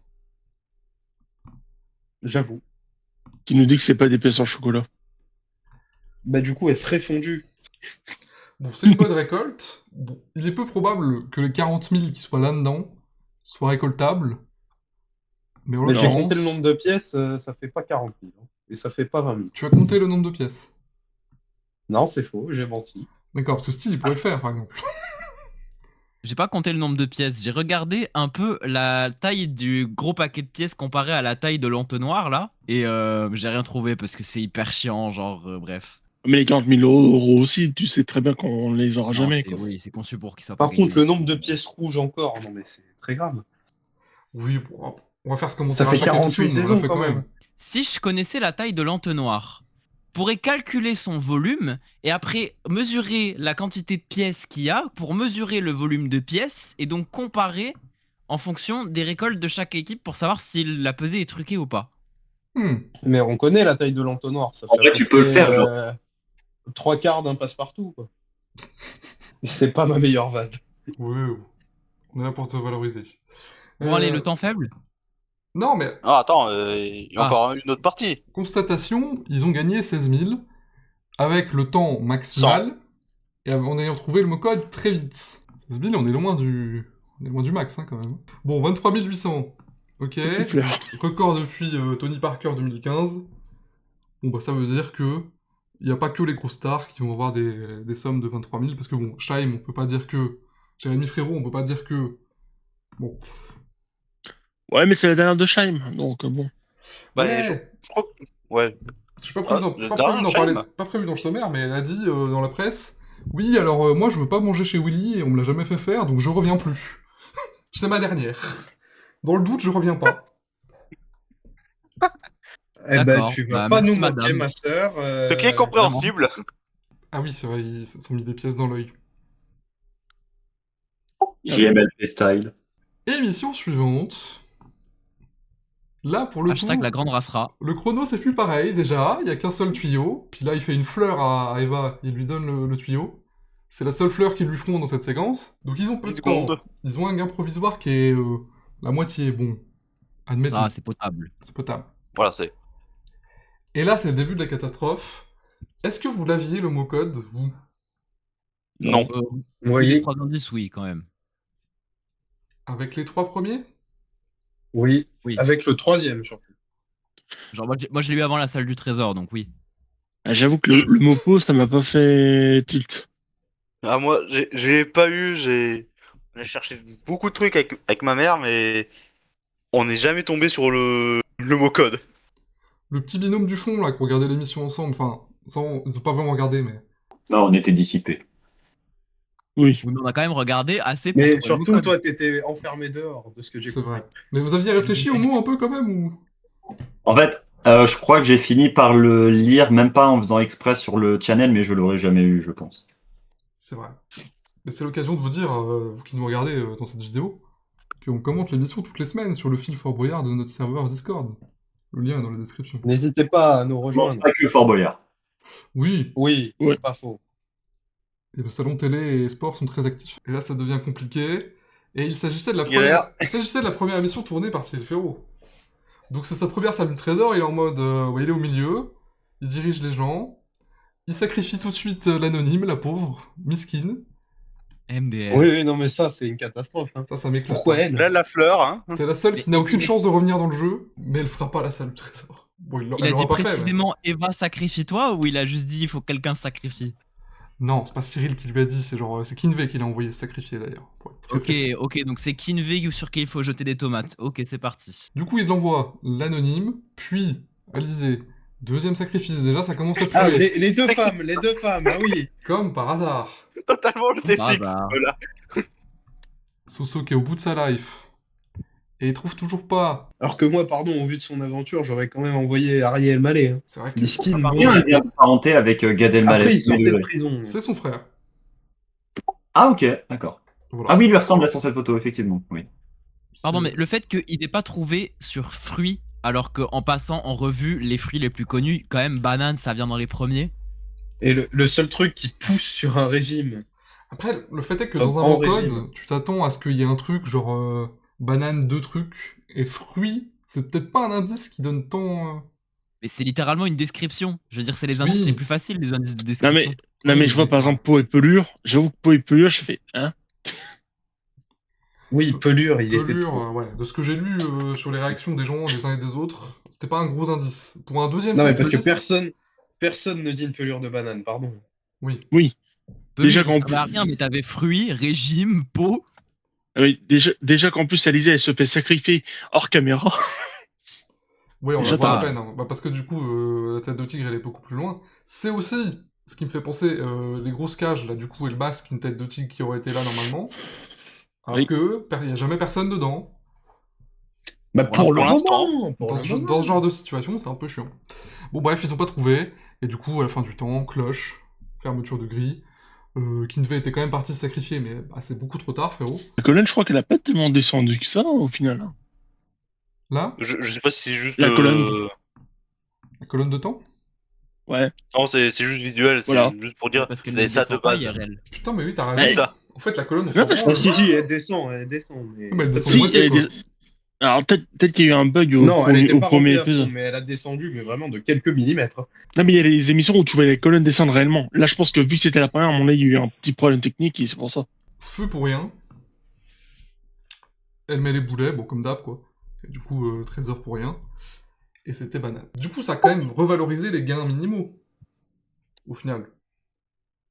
J'avoue. Qui nous dit que c'est pas des pièces en chocolat. Bah du coup, elle serait fondue. Bon, c'est une bonne récolte. Bon, il est peu probable que les 40 000 qui soient là-dedans soient récoltables. Mais en Mais j'ai l'occurrence, compté le nombre de pièces, ça fait pas 40 000. Hein. Et ça fait pas 20 000. tu as compté le nombre de pièces. Non, c'est faux, j'ai menti. D'accord, parce que Steve, il pourrait le faire, par exemple. J'ai pas compté le nombre de pièces. J'ai regardé un peu la taille du gros paquet de pièces comparé à la taille de l'entonnoir là. Et j'ai rien trouvé parce que c'est hyper chiant, genre bref. Mais les 40 000 euros aussi, tu sais très bien qu'on les aura Non, jamais. c'est- Quoi. oui, c'est conçu pour qu'ils soient Par pas contre, gagnés. le nombre de pièces rouges encore, non mais c'est très grave. Oui, bon, on va faire ce commentaire Ça à fait chaque 48 émission, mais on saisons l'a fait quand même. Si je connaissais la taille de l'entonnoir, pourrais calculer son volume et après mesurer la quantité de pièces qu'il y a pour mesurer le volume de pièces et donc comparer en fonction des récoltes de chaque équipe pour savoir si la pesée est truquée ou pas. Mais on connaît la taille de l'entonnoir. Ça En fait vrai, à peu tu peux le près, faire, genre. 3/4 d'un passe-partout. Quoi. C'est pas ma meilleure vanne. Ouais, on est là pour te valoriser. Bon allez, le temps faible. Non, mais Ah, attends, il y a Ah. encore une autre partie. constatation, ils ont gagné 16 000 avec le temps maximal et en ayant trouvé le mot-code très vite. 16 000, on est loin du max, hein, quand même. Bon, 23 800. Ok. C'est fleur. Record depuis Tony Parker 2015. Bon, bah ça veut dire que il n'y a pas que les grosses stars qui vont avoir des sommes de 23 000, parce que bon, Scheim, on peut pas dire que... Jérémy Frérot, on peut pas dire que... Bon. Ouais, mais c'est la dernière de Scheim, donc bon. Bah, Ouais. je crois que. Ouais. Je suis pas prévu Ah, pas Darren prévu d'en Scheim. parler, pas prévu dans le sommaire, mais elle a dit dans la presse, oui, alors moi je veux pas manger chez Willy et on me l'a jamais fait faire, donc je reviens plus. C'est ma dernière. Dans le doute, je reviens pas. Eh ben, D'accord. tu vas Bah, pas merci, nous manquer, madame. ma sœur. Ce qui est compréhensible. Ah oui, c'est vrai, ils se sont mis des pièces dans l'œil. JMLP style. Émission suivante. Là, pour le Hashtag coup, la grande racera. le chrono c'est plus pareil déjà, il y a qu'un seul tuyau, puis là il fait une fleur à Eva, il lui donne le tuyau. C'est la seule fleur qu'ils lui font dans cette séquence. Donc ils ont peu de Une temps. seconde. Ils ont un gain provisoire qui est la moitié, bon. Admettons, Ah, c'est potable. c'est potable. Voilà, c'est. Et là, c'est le début de la catastrophe. Est-ce que vous l'aviez le mot code, vous? Non. Vous Les voyez 3 indices, oui, quand même. Avec les 3 premiers? Oui. Oui. Avec le 3e, surtout. Genre, moi, je l'ai eu avant la salle du trésor, donc oui. Ah, j'avoue que le mopo, ça m'a pas fait tilt. Ah, moi, je l'ai pas eu. On a cherché beaucoup de trucs avec ma mère, mais on n'est jamais tombé sur le mot code. Le petit binôme du fond, là, qui regardait l'émission ensemble, enfin, ils ont pas vraiment regardé, mais... Non, on était dissipés. Oui. Oui, mais on a quand même regardé assez pour Mais trouver le mot surtout, code. toi, t'étais enfermé dehors, de ce que j'ai C'est compris. vrai. Mais vous aviez réfléchi au mot un peu, quand même, ou... En fait, je crois que j'ai fini par le lire, même pas en faisant exprès sur le channel, mais je l'aurais jamais eu, je pense. C'est vrai. Mais c'est l'occasion de vous dire, vous qui nous regardez dans cette vidéo, qu'on commente l'émission toutes les semaines sur le fil Fort Boyard de notre serveur Discord. Le lien est dans la description. N'hésitez pas à nous Je pense rejoindre. pas que Fort Boyard. Oui, Oui, Ouais. pas faux. et le salon télé et sport sont très actifs. Et là, ça devient compliqué. Et il s'agissait de la Galère. première émission tournée par Cyril Ferraud. Donc c'est sa première salle du trésor, il est en mode... ouais, il est au milieu, il dirige les gens, il sacrifie tout de suite l'anonyme, la pauvre, miskine. MDR. Oui, non, mais ça, c'est une catastrophe. Hein. Ça m'éclate. Pourquoi hein. elle Là, la fleur, hein. C'est la seule qui n'a aucune chance de revenir dans le jeu, mais elle fera pas la salle du trésor. Bon, Il a elle dit l'aura pas fait, mais- précisément Eva, sacrifie-toi ou il a juste dit il faut que quelqu'un se sacrifie? Non, c'est pas Cyril qui lui a dit, c'est genre... c'est Kinvey qui l'a envoyé se sacrifier, d'ailleurs. pour être très précis. Ok, donc c'est Kinvey sur qui il faut jeter des tomates. Ok, c'est parti. Du coup, il envoie l'anonyme, puis Alizé. Deuxième sacrifice, déjà, ça commence à puer. Ah, les deux Sexy. femmes, ah oui. Comme par hasard. Totalement le Par C6, hasard. là. Soso qui est au bout de sa life. Et il trouve toujours pas. Alors que moi, pardon, au vu de son aventure, j'aurais quand même envoyé Ariel Mallet. Hein. C'est vrai que Miskin, Par bon. contre, il vient de parenté avec Gad Après, Elmaleh. il sortait de prison. c'est son frère. Ah, ok, d'accord. Voilà. Ah oui, il lui ressemble sur cette photo, effectivement. Oui. Pardon, C'est- mais le fait qu'il n'ait pas trouvé sur fruits, alors qu'en passant en revue les fruits les plus connus, quand même, banane, ça vient dans les premiers. Et le seul truc qui pousse sur un régime. Après, le fait est que Hop, dans un en mot code, régime. tu t'attends à ce qu'il y ait un truc genre banane, 2 trucs, et fruits, c'est peut-être pas un indice qui donne tant... Mais c'est littéralement une description. Je veux dire, c'est les Oui. indices les plus faciles, les indices de Non description. mais, Oui, je vois mais par ça- exemple peau et pelure. J'avoue que peau et pelure, je fais hein. Oui, pelure, il était Pelure, trop. ouais. De ce que j'ai lu sur les réactions des gens, des uns et des autres, c'était pas un gros indice. Pour un deuxième Non, mais cercle parce que 10, personne ne dit une pelure de banane, pardon. oui. Oui. Déjà Pelure, qu'en ça va à rien, mais t'avais fruits, régime, peau. Oui, déjà qu'en plus Alizé elle se fait sacrifier hors caméra. Oui, on Déjà la voit à pas. peine, hein. Bah, parce que du coup, la tête de tigre, elle est beaucoup plus loin. C'est aussi ce qui me fait penser, les grosses cages, là, du coup, et le masque, une tête de tigre qui aurait été là normalement. Alors Oui. que, il n'y a jamais personne dedans. Bah, Pour pour le l'instant. moment, pour Dans le ce, moment. dans ce genre de situation, c'est un peu chiant. Bon, bref, ils ont pas trouvé. Et du coup, à la fin du temps, cloche, fermeture de grille. Kinvey était quand même parti se sacrifier, mais bah, c'est beaucoup trop tard, frérot. La colonne, je crois qu'elle a pas tellement descendu que ça au final. Là, Je sais pas si c'est juste. La colonne. la colonne de temps. Ouais. Non, c'est juste visuel, c'est Voilà. juste pour dire. Parce qu'elle Vous ne avez ça de descend pas base. IRL. Putain, mais oui, t'as C'est raison. ça. En fait, la colonne, on Ouais, s'en parce branle. Ah, si, elle descend, mais... Mais elle descend Si, de moitié, elle quoi. Alors peut-être qu'il y a eu un bug Non, elle était au pas premier remplie à fond, épisode. mais elle a descendu, mais vraiment de quelques millimètres. Non mais il y a les émissions où tu vois les colonnes descendre réellement. Là je pense que vu que c'était la première, à mon avis, il y a eu un petit problème technique et c'est pour ça. Feu pour rien. Elle met les boulets, bon, comme d'hab, quoi. Et du coup, trésor pour rien. Et c'était banal. Du coup, ça a quand même revalorisé les gains minimaux. Au final.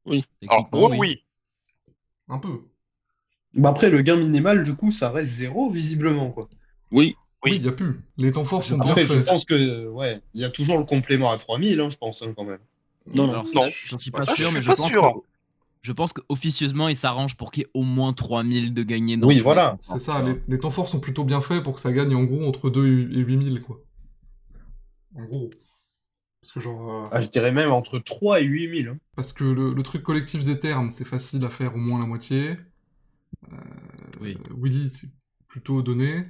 Alors, Techniquement, gros, oui. Un peu. Bah après, le gain minimal, du coup, ça reste 0, visiblement, quoi. Oui. Oui, Oui. il n'y a plus. Les temps forts sont bien Après, je faits. pense que, ouais, il y a toujours le complément à 3000, hein, je pense, hein, quand même. Non, Alors, Non. j'en suis Ah, pas je sûr, suis mais pas sûr. je pense qu'officieusement, ils s'arrangent pour qu'il y ait au moins 3000 de gagnés dans Oui, tous les voilà. concours, C'est tu ça, vois. les temps forts sont plutôt bien faits pour que ça gagne en gros entre 2 et 8000, quoi. En gros. Parce que genre... Ah, je dirais même entre 3 et 8000. Hein. Parce que le truc collectif des termes, c'est facile à faire au moins la moitié. Oui, Willy, c'est plutôt donné.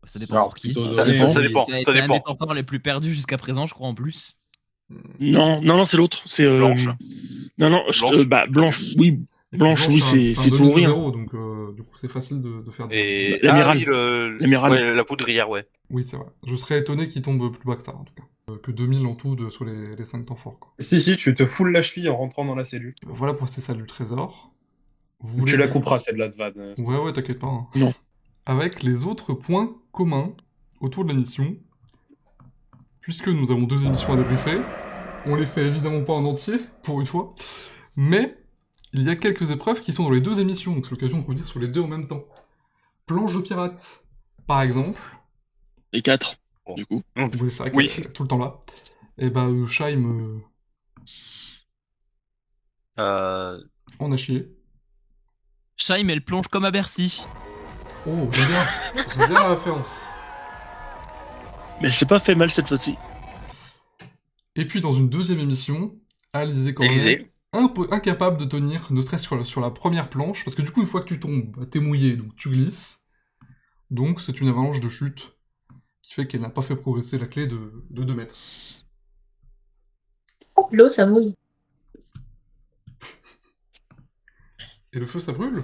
ça dépend Alors, pour qui. plutôt Ça, donné, ça oui. dépend. C'est Ça un des dépend. temps forts les plus perdus jusqu'à présent, je crois, en plus. Non, c'est l'autre. C'est Blanche. Non, Blanche. Blanche, oui. Et puis Blanche, oui, c'est un c'est tout demi ou de rien. 0, donc du coup c'est facile de faire des... Et... L'amiral. Ah oui, L'amiral. ouais, la poudrière, ouais. Oui, c'est vrai. Je serais étonné qu'il tombe plus bas que ça, en tout cas. Que 2000 en tout sur les 5 temps forts, quoi. Si, tu te foules la cheville en rentrant dans la cellule. Et ben voilà pour ces salles du trésor. Vous Tu voulez... la couperas, celle-là de vanne. Ouais, t'inquiète pas. Hein. Non. Avec les autres points communs autour de la mission, puisque nous avons 2 émissions à débriefer, on les fait évidemment pas en entier, pour une fois, mais il y a quelques épreuves qui sont dans les 2 émissions, donc c'est l'occasion de revenir sur les 2 en même temps. Planche de pirate, par exemple. Les 4, Bon. du coup. Oui, c'est vrai Oui. qu'elle est tout le temps là. Et bah, Scheim en a chié. Scheim, elle plonge comme à Bercy. Oh, j'aime bien. J'aime bien la référence. Mais elle s'est pas fait mal cette fois-ci. Et puis dans une 2e émission, Alizé Cornet, Élysée. un peu incapable de tenir, ne serait-ce que sur la première planche, parce que du coup, une fois que tu tombes, bah, t'es mouillé, donc tu glisses. Donc c'est une avalanche de chute qui fait qu'elle n'a pas fait progresser la clé de 2 mètres. L'eau, ça mouille. Et le feu, ça brûle.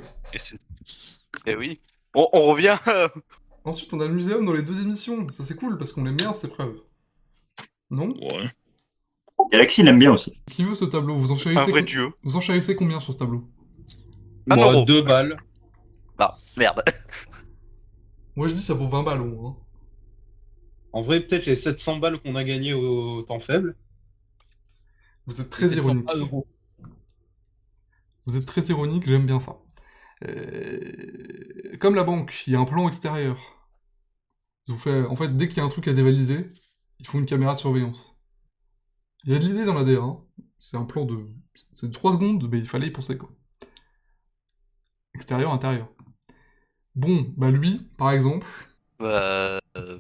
Eh oui. On revient. Ensuite, on a le muséum dans les 2 émissions. Ça, c'est cool, parce qu'on aime bien ces preuves. Non? Ouais. Galaxy l'aime bien aussi. Qui veut ce tableau? Vous Un enchérissez, vrai dieu. vous enchérissez combien sur ce tableau? Un Bon, euro. 2 balles. Ah, merde. Moi, je dis ça vaut 20 balles au moins. Hein. En vrai, peut-être les 700 balles qu'on a gagnées au temps faible. Vous êtes très 700 ironique. €. Vous êtes très ironique, j'aime bien ça. Comme la banque, il y a un plan extérieur. Vous fait... En fait, dès qu'il y a un truc à dévaliser, ils font une caméra de surveillance. Il y a de l'idée dans la DA, hein. C'est un plan de... C'est 3 secondes, mais il fallait y penser, quoi. Extérieur, intérieur. Bon, bah lui, par exemple...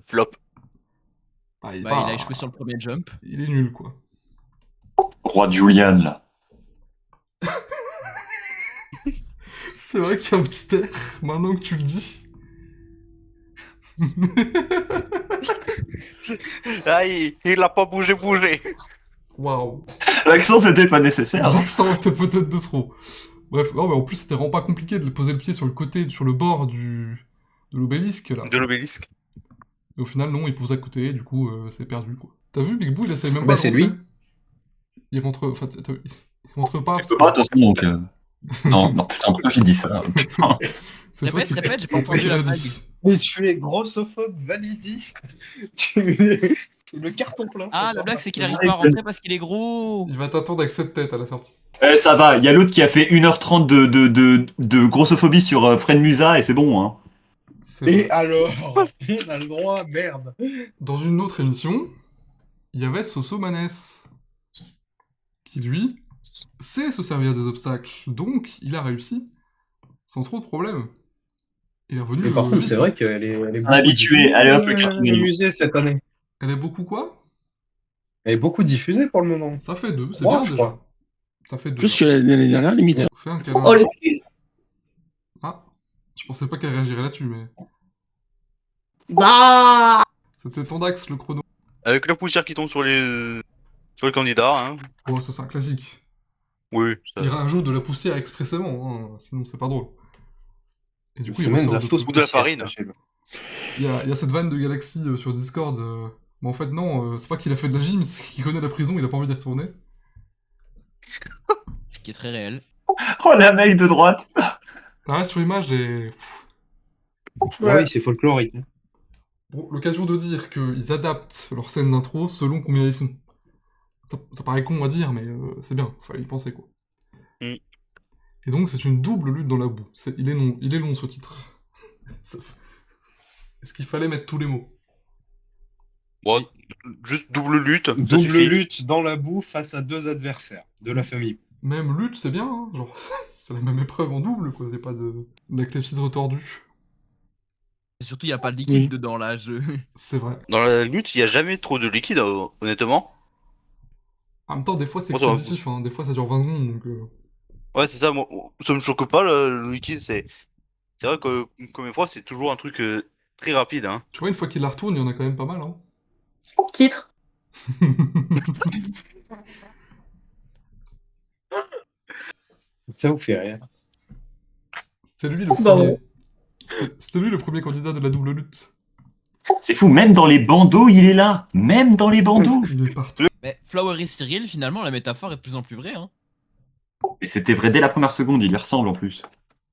Flop. Bah, il, est Bah, pas- il a échoué sur le premier jump. il est nul, quoi. Roi de Julian, là. C'est vrai qu'il y a un petit air, maintenant que tu le dis. Ah, il a pas bougé. Waouh. L'accent, c'était pas nécessaire. L'accent était peut-être de trop. Bref, non, mais en plus, c'était vraiment pas compliqué de poser le pied sur le côté, sur le bord du de l'obélisque, là. De l'obélisque. Et au final, non, il pose à côté, du coup, c'est perdu, quoi. T'as vu, Big Boo, il essaye même Bah, pas de c'est rentrer. lui. Il rentre... Enfin, il rentre pas, parce Je peux pas, de toute façon, donc. Non, putain, pourquoi j'ai dit ça? C'est toi qui... Répète, j'ai pas c'est toi entendu qui la l'as blague. dit. Mais tu es grossophobe validiste. C'est le carton plein. Ah, ce la soir. blague, c'est qu'il arrive pas à rentrer parce qu'il est gros. Il va t'attendre avec cette tête à la sortie. Ça va, il y a l'autre qui a fait 1h30 de grossophobie sur Fred Musa et c'est bon, hein. C'est Et vrai. alors, on a le droit, merde. Dans une autre émission, il y avait Sosomanes, qui lui sait se servir des obstacles, donc il a réussi sans trop de problèmes. Il est revenu. Mais par contre, vite, c'est hein. vrai qu'elle est Un habitué, allez hop, le carton. musée cette année. Elle est beaucoup quoi? Elle est beaucoup diffusée pour le moment. Ça fait 2, c'est Trois, bien je déjà. crois. Ça fait 2. Plus que l'année dernière, limite. Bon, fais un câlin. Oh le cul. Ah, je pensais pas qu'elle réagirait là-dessus, mais Bah. c'était Tandax le chrono. Avec la poussière qui tombe sur les candidats, hein. Oh, ça c'est un classique. Oui. Ça... Il rajoute de la poussière expressément, hein, sinon c'est pas drôle. Et du coup, C'est il même de ressort la de fausse tout. Ou de la poussière, farine. sachez-le. Il y a cette vanne de Galaxy sur Discord. Mais en fait, non, c'est pas qu'il a fait de la gym, c'est qu'il connaît la prison, il a pas envie d'y retourner. Ce qui est très réel. Oh, la mec de droite. La reste sur image est. Ah oui, c'est folklorique. Bon, l'occasion de dire qu'ils adaptent leur scène d'intro selon combien ils sont. Ça paraît con à dire, mais c'est bien, fallait y penser quoi. Mm. Et donc, c'est une double lutte dans la boue. Il est long ce titre. Est-ce qu'il fallait mettre tous les mots? Bon, juste double lutte. ça Double suffit. lutte dans la boue face à deux adversaires de la famille. Même lutte, c'est bien, hein, genre, c'est la même épreuve en double, quoi, c'est pas de la clepsydre tordue. Et surtout, il n'y a pas de liquide Oui. dedans là. C'est vrai. Dans la lutte, il n'y a jamais trop de liquide, honnêtement. En même temps, des fois, c'est Moi, ça va. expéditif, hein, des fois, ça dure 20 secondes, donc... Ouais, c'est ça, moi, ça me choque pas, le liquide, c'est vrai que comme épreuve, c'est toujours un truc très rapide, hein. Tu vois, une fois qu'il la retourne, il y en a quand même pas mal, hein. Titre. Ça vous fait rire. C'était lui le Bah premier... ouais. C'était lui le premier candidat de la double lutte. C'est fou, même dans les bandeaux, il est là. Même dans les bandeaux. Il est partout. Mais Flowery Cyril, finalement, la métaphore est de plus en plus vraie. Hein. Et c'était vrai dès la première seconde, il lui ressemble en plus.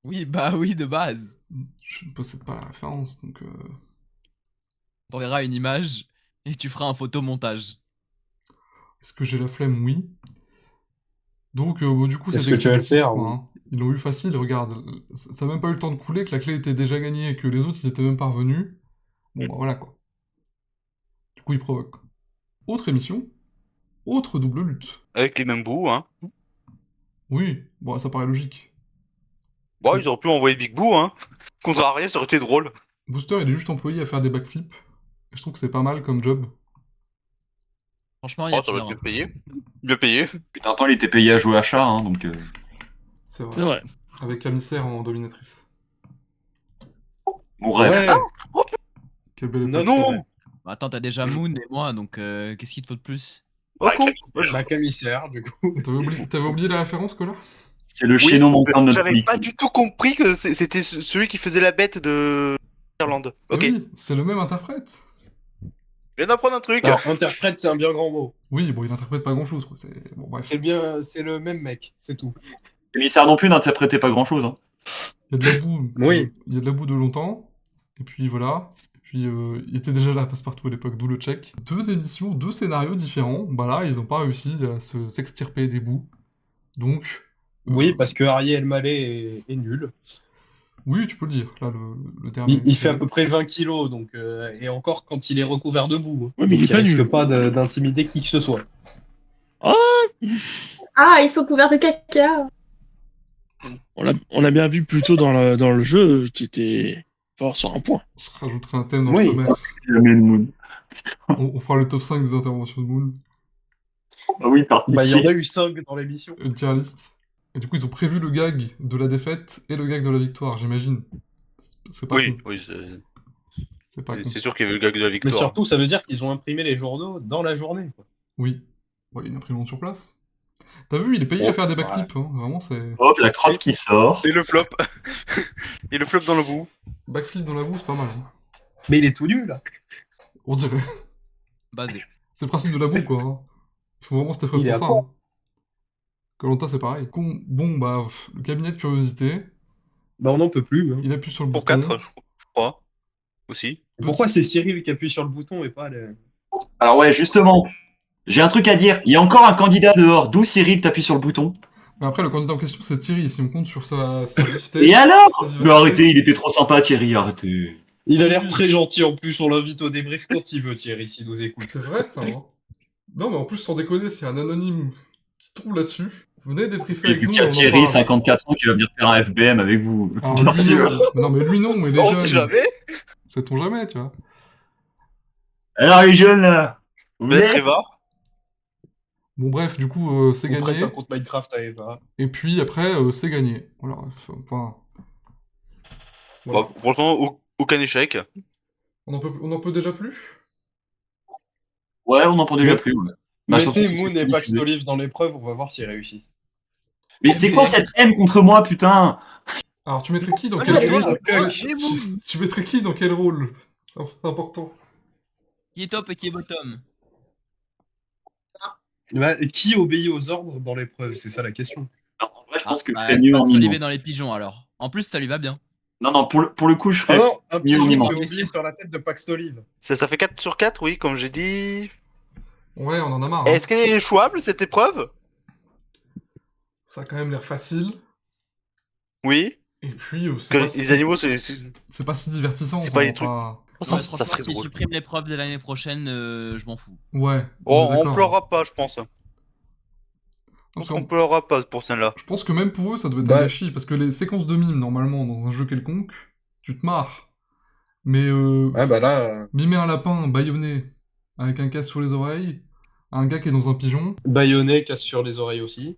Oui, bah oui, de base. Je ne possède pas la référence, donc... On t'enverra une image et tu feras un photomontage. Est-ce que j'ai la flemme? Oui. Donc, bon, du coup, Est-ce c'est que tu vas le expéditif, faire? quoi, Oui. hein. Ils l'ont eu facile, regarde. Ça n'a même pas eu le temps de couler, que la clé était déjà gagnée et que les autres, ils étaient même pas revenus. Bon, bah voilà, quoi. Du coup, ils provoquent. Autre émission, autre double lutte. Avec les mêmes bouts, hein. Oui, bon, ça paraît logique. Bon, ils auraient pu envoyer Big Boo, hein. Contre Ariel, ça aurait été drôle. Booster, il est juste employé à faire des backflips. Et je trouve que c'est pas mal comme job. Franchement, il y a Oh, ça aurait pire. été payé. Bien payé. Putain, temps, il était payé à jouer à chat, hein, donc. C'est vrai. C'est vrai. Avec Camissaire en dominatrice. Mon rêve. Ouais. Quelle belle Non, époque. non. Bah, attends, t'as déjà Moon et moi, donc qu'est-ce qu'il te faut de plus? Oh, con. Ma commissaire, du coup. T'avais oublié la référence, Cola? C'est le Oui, chaînon montant de notre J'avais pas politique. du tout compris que c'était celui qui faisait la bête de Irlande. Ok, Oui, c'est le même interprète. je viens d'apprendre un truc. Alors, interprète, c'est un bien grand mot. Oui, bon, il interprète pas grand-chose, quoi. Bon, bref. C'est le même mec, c'est tout. L'émissaire non plus n'interprétait pas grand chose. Hein. Il y a de la boue. Oui. Il y a de la boue de longtemps. Et puis voilà. Et puis il était déjà là, Passepartout à l'époque, d'où le check. 2 émissions, 2 scénarios différents. Bah là, ils ont pas réussi à s'extirper des bouts. Donc. Oui, parce que Ariel Mallet est nul. Oui, tu peux le dire. Là, le terme. Il fait à peu près 20 kilos, donc, et encore quand il est recouvert de boue. Ouais, mais il est Donc, pas risque nul. pas d'intimider qui que ce soit. Ah, ils sont couverts de caca. On a bien vu plutôt dans le jeu qui était fort sur un point. Je rajouterai un thème dans Oui. le sommaire. Jamais de Moon. On fera le top 5 des interventions de Moon. Ah oui, par Bah, il y en pitié. a eu 5 dans l'émission. Une tier list. Et du coup, ils ont prévu le gag de la défaite et le gag de la victoire, j'imagine. C'est pas Oui, con. oui, C'est pas con. c'est sûr qu'il y avait le gag de la Mais victoire. surtout, ça veut dire qu'ils ont imprimé les journaux dans la journée. Quoi. Oui. Bon, il y a une imprimante sur place. T'as vu, il est payé Oh, à faire des ouais. backflips, hein. Vraiment, c'est... Hop, la crotte qui sort. Et le flop. Et le flop dans le bout. Backflip dans la boue, c'est pas mal. Hein. Mais il est tout nu, là. On dirait. Basé. C'est le principe de la boue, quoi. Hein. Il faut vraiment cette épreuve Il est pour à ça. fond. Hein. Koh-Lanta, c'est pareil. Bon, bah, le cabinet de curiosité, Bah, on n'en peut plus. Hein. il appuie sur le Pour bouton. 4, je crois. Aussi. Pourquoi c'est Cyril qui appuie sur le bouton et pas le... Alors ouais, justement, j'ai un truc à dire. Il y a encore un candidat dehors. D'où Cyril t'appuie sur le bouton. Mais après, le candidat en question, c'est Thierry, si on compte sur sa vivacité. Et alors sa vivacité. Mais arrêtez, il était trop sympa, Thierry, arrêtez. Il a l'air très gentil en plus, on l'invite au débrief quand il veut, Thierry, s'il nous écoute. C'est vrai, ça. Hein. Non, mais en plus, sans déconner, s'il y a un anonyme qui tombe là-dessus, venez débriefer Et avec puis nous. qu'il y a on en Thierry, parle. 54 ans, qui va venir faire un FBM avec vous. Alors, Bien lui, sûr. non, mais lui non, mais les On jeunes. sait jamais. Sait-on jamais, tu vois. Alors les jeunes, là, vous venez Peut-être Eva. Bon, bref, du coup, c'est On prête gagné. un compte Minecraft à Eva. Et puis après, c'est gagné. Voilà. Enfin. Voilà. Bah, pour l'instant, aucun échec. On en peut déjà plus. Ouais, on n'en prend déjà Mais- plus. Ouais. Bah, surtout Mettez si Moon c'est et diffusé. Pax Olive dans l'épreuve, on va voir s'ils réussissent. Mais c'est quoi cette haine contre moi, putain? Alors, tu mettrais qui dans Ah, quel j'ai rôle un punk. tu mettrais qui dans quel rôle? C'est important. Qui est top et qui est bottom? Bah, qui obéit aux ordres dans l'épreuve? C'est ça la question. Alors, en vrai, je pense que je bah, serais mieux en Pax Olive mimant. est dans les pigeons alors. En plus, ça lui va bien. Non, non, pour le coup, je Ah ferais non, un mieux pigeon en qui mimant. est oublié sur la tête de Pax Olive. Ça fait 4 sur 4, oui, comme j'ai dit. Ouais, on en a marre. Hein. Est-ce qu'elle est jouable, cette épreuve? Ça a quand même l'air facile. Oui. Et puis, Parce que les animaux, c'est. c'est pas si divertissant. C'est enfin, pas les trucs. pas- Ça, Ouais, ça franchement, serait s'ils drôle. suppriment l'épreuve de l'année prochaine, je m'en fous. Ouais. Oh, est on d'accord. pleurera pas, je pense. Je Parce pense qu'en- qu'on pleurera pas pour celle-là. Je pense que même pour eux, ça doit être Bah. un gâchis, parce que les séquences de mimes, normalement, dans un jeu quelconque, tu te marres. Mais Ouais, bah là, mimer un lapin bâillonné, avec un casque sur les oreilles, un gars qui est dans un pigeon, Baïonnet casse sur les oreilles aussi.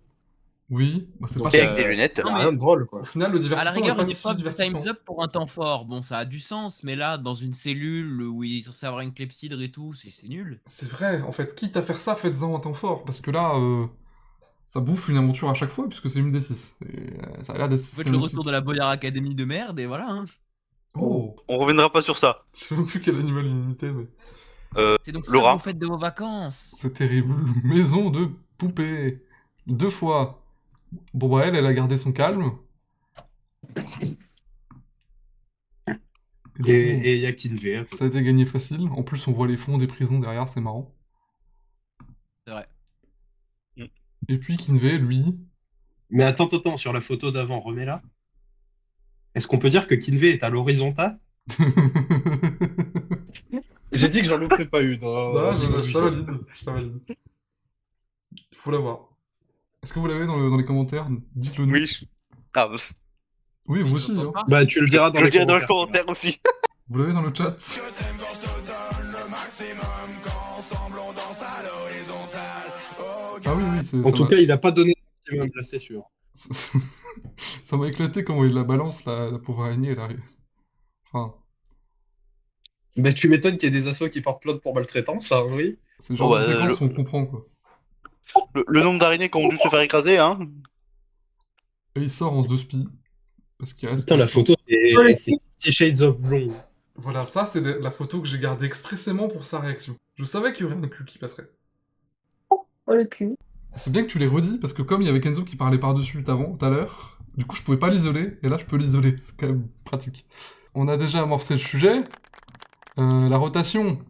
oui, bah c'est Donc, pas Et si... avec des lunettes. Non, mais- Rien de drôle, quoi. Au final, le À la divertissement rigueur, est pas une si épreuve de divertissant. Time's Up pour un temps fort, bon, ça a du sens, mais là, dans une cellule où il est censé avoir une clepsydre et tout, c'est nul. C'est vrai, en fait, quitte à faire ça, faites-en un temps fort, parce que là, ça bouffe une aventure à chaque fois, puisque c'est une des 6. Et, ça a l'air d'être Faites le retour de la Boyard Academy de merde, et voilà. Hein. Oh, On reviendra pas sur ça. je sais même plus quel animal il imitait, mais... C'est donc ça Laura. que vous faites de vos vacances. C'est terrible. Maison de poupée. 2 fois. Bon, bah, elle a gardé son calme. Et du coup, Et y a Kinvey. hein. ça a été gagné facile. En plus, on voit les fonds des prisons derrière, c'est marrant. C'est vrai. Et puis Kinvey, lui... Mais attends, sur la photo d'avant, remets-la. Est-ce qu'on peut dire que Kinvey est à l'horizontale? J'ai dit que j'en louperais pas une. Non, je la valide. Je la valide. Il faut la voir. Est-ce que vous l'avez dans les commentaires? Dites-le nous. Oui. Ah, bah, Oui, vous aussi. J'entends Hein. pas. Bah, tu le diras dans je le les dirai dans les commentaires. commentaires aussi. Vous l'avez dans le chat. Ah oui, oui, En tout cas, il a pas donné le maximum, là, c'est sûr. ça m'a éclaté comment il la balance, la pauvre araignée, elle arrive. Enfin, Bah, tu m'étonnes qu'il y ait des assos qui portent plainte pour maltraitance, ça, oui. c'est le genre Oh, de bah, séquence où on comprend, quoi. Le nombre d'araignées qui ont dû se faire écraser, hein. Et il sort en 2 spi. Parce qu'il reste... Putain, la photo, Oh, le c'est Fifty Shades of Blonde. Voilà, ça, c'est la photo que j'ai gardée expressément pour sa réaction. Je savais qu'il y aurait un cul qui passerait. Oh le cul. C'est bien que tu l'aies redit, parce que comme il y avait Kenzo qui parlait par-dessus tout à l'heure, du coup je pouvais pas l'isoler, et là je peux l'isoler, c'est quand même pratique. On a déjà amorcé le sujet. La rotation.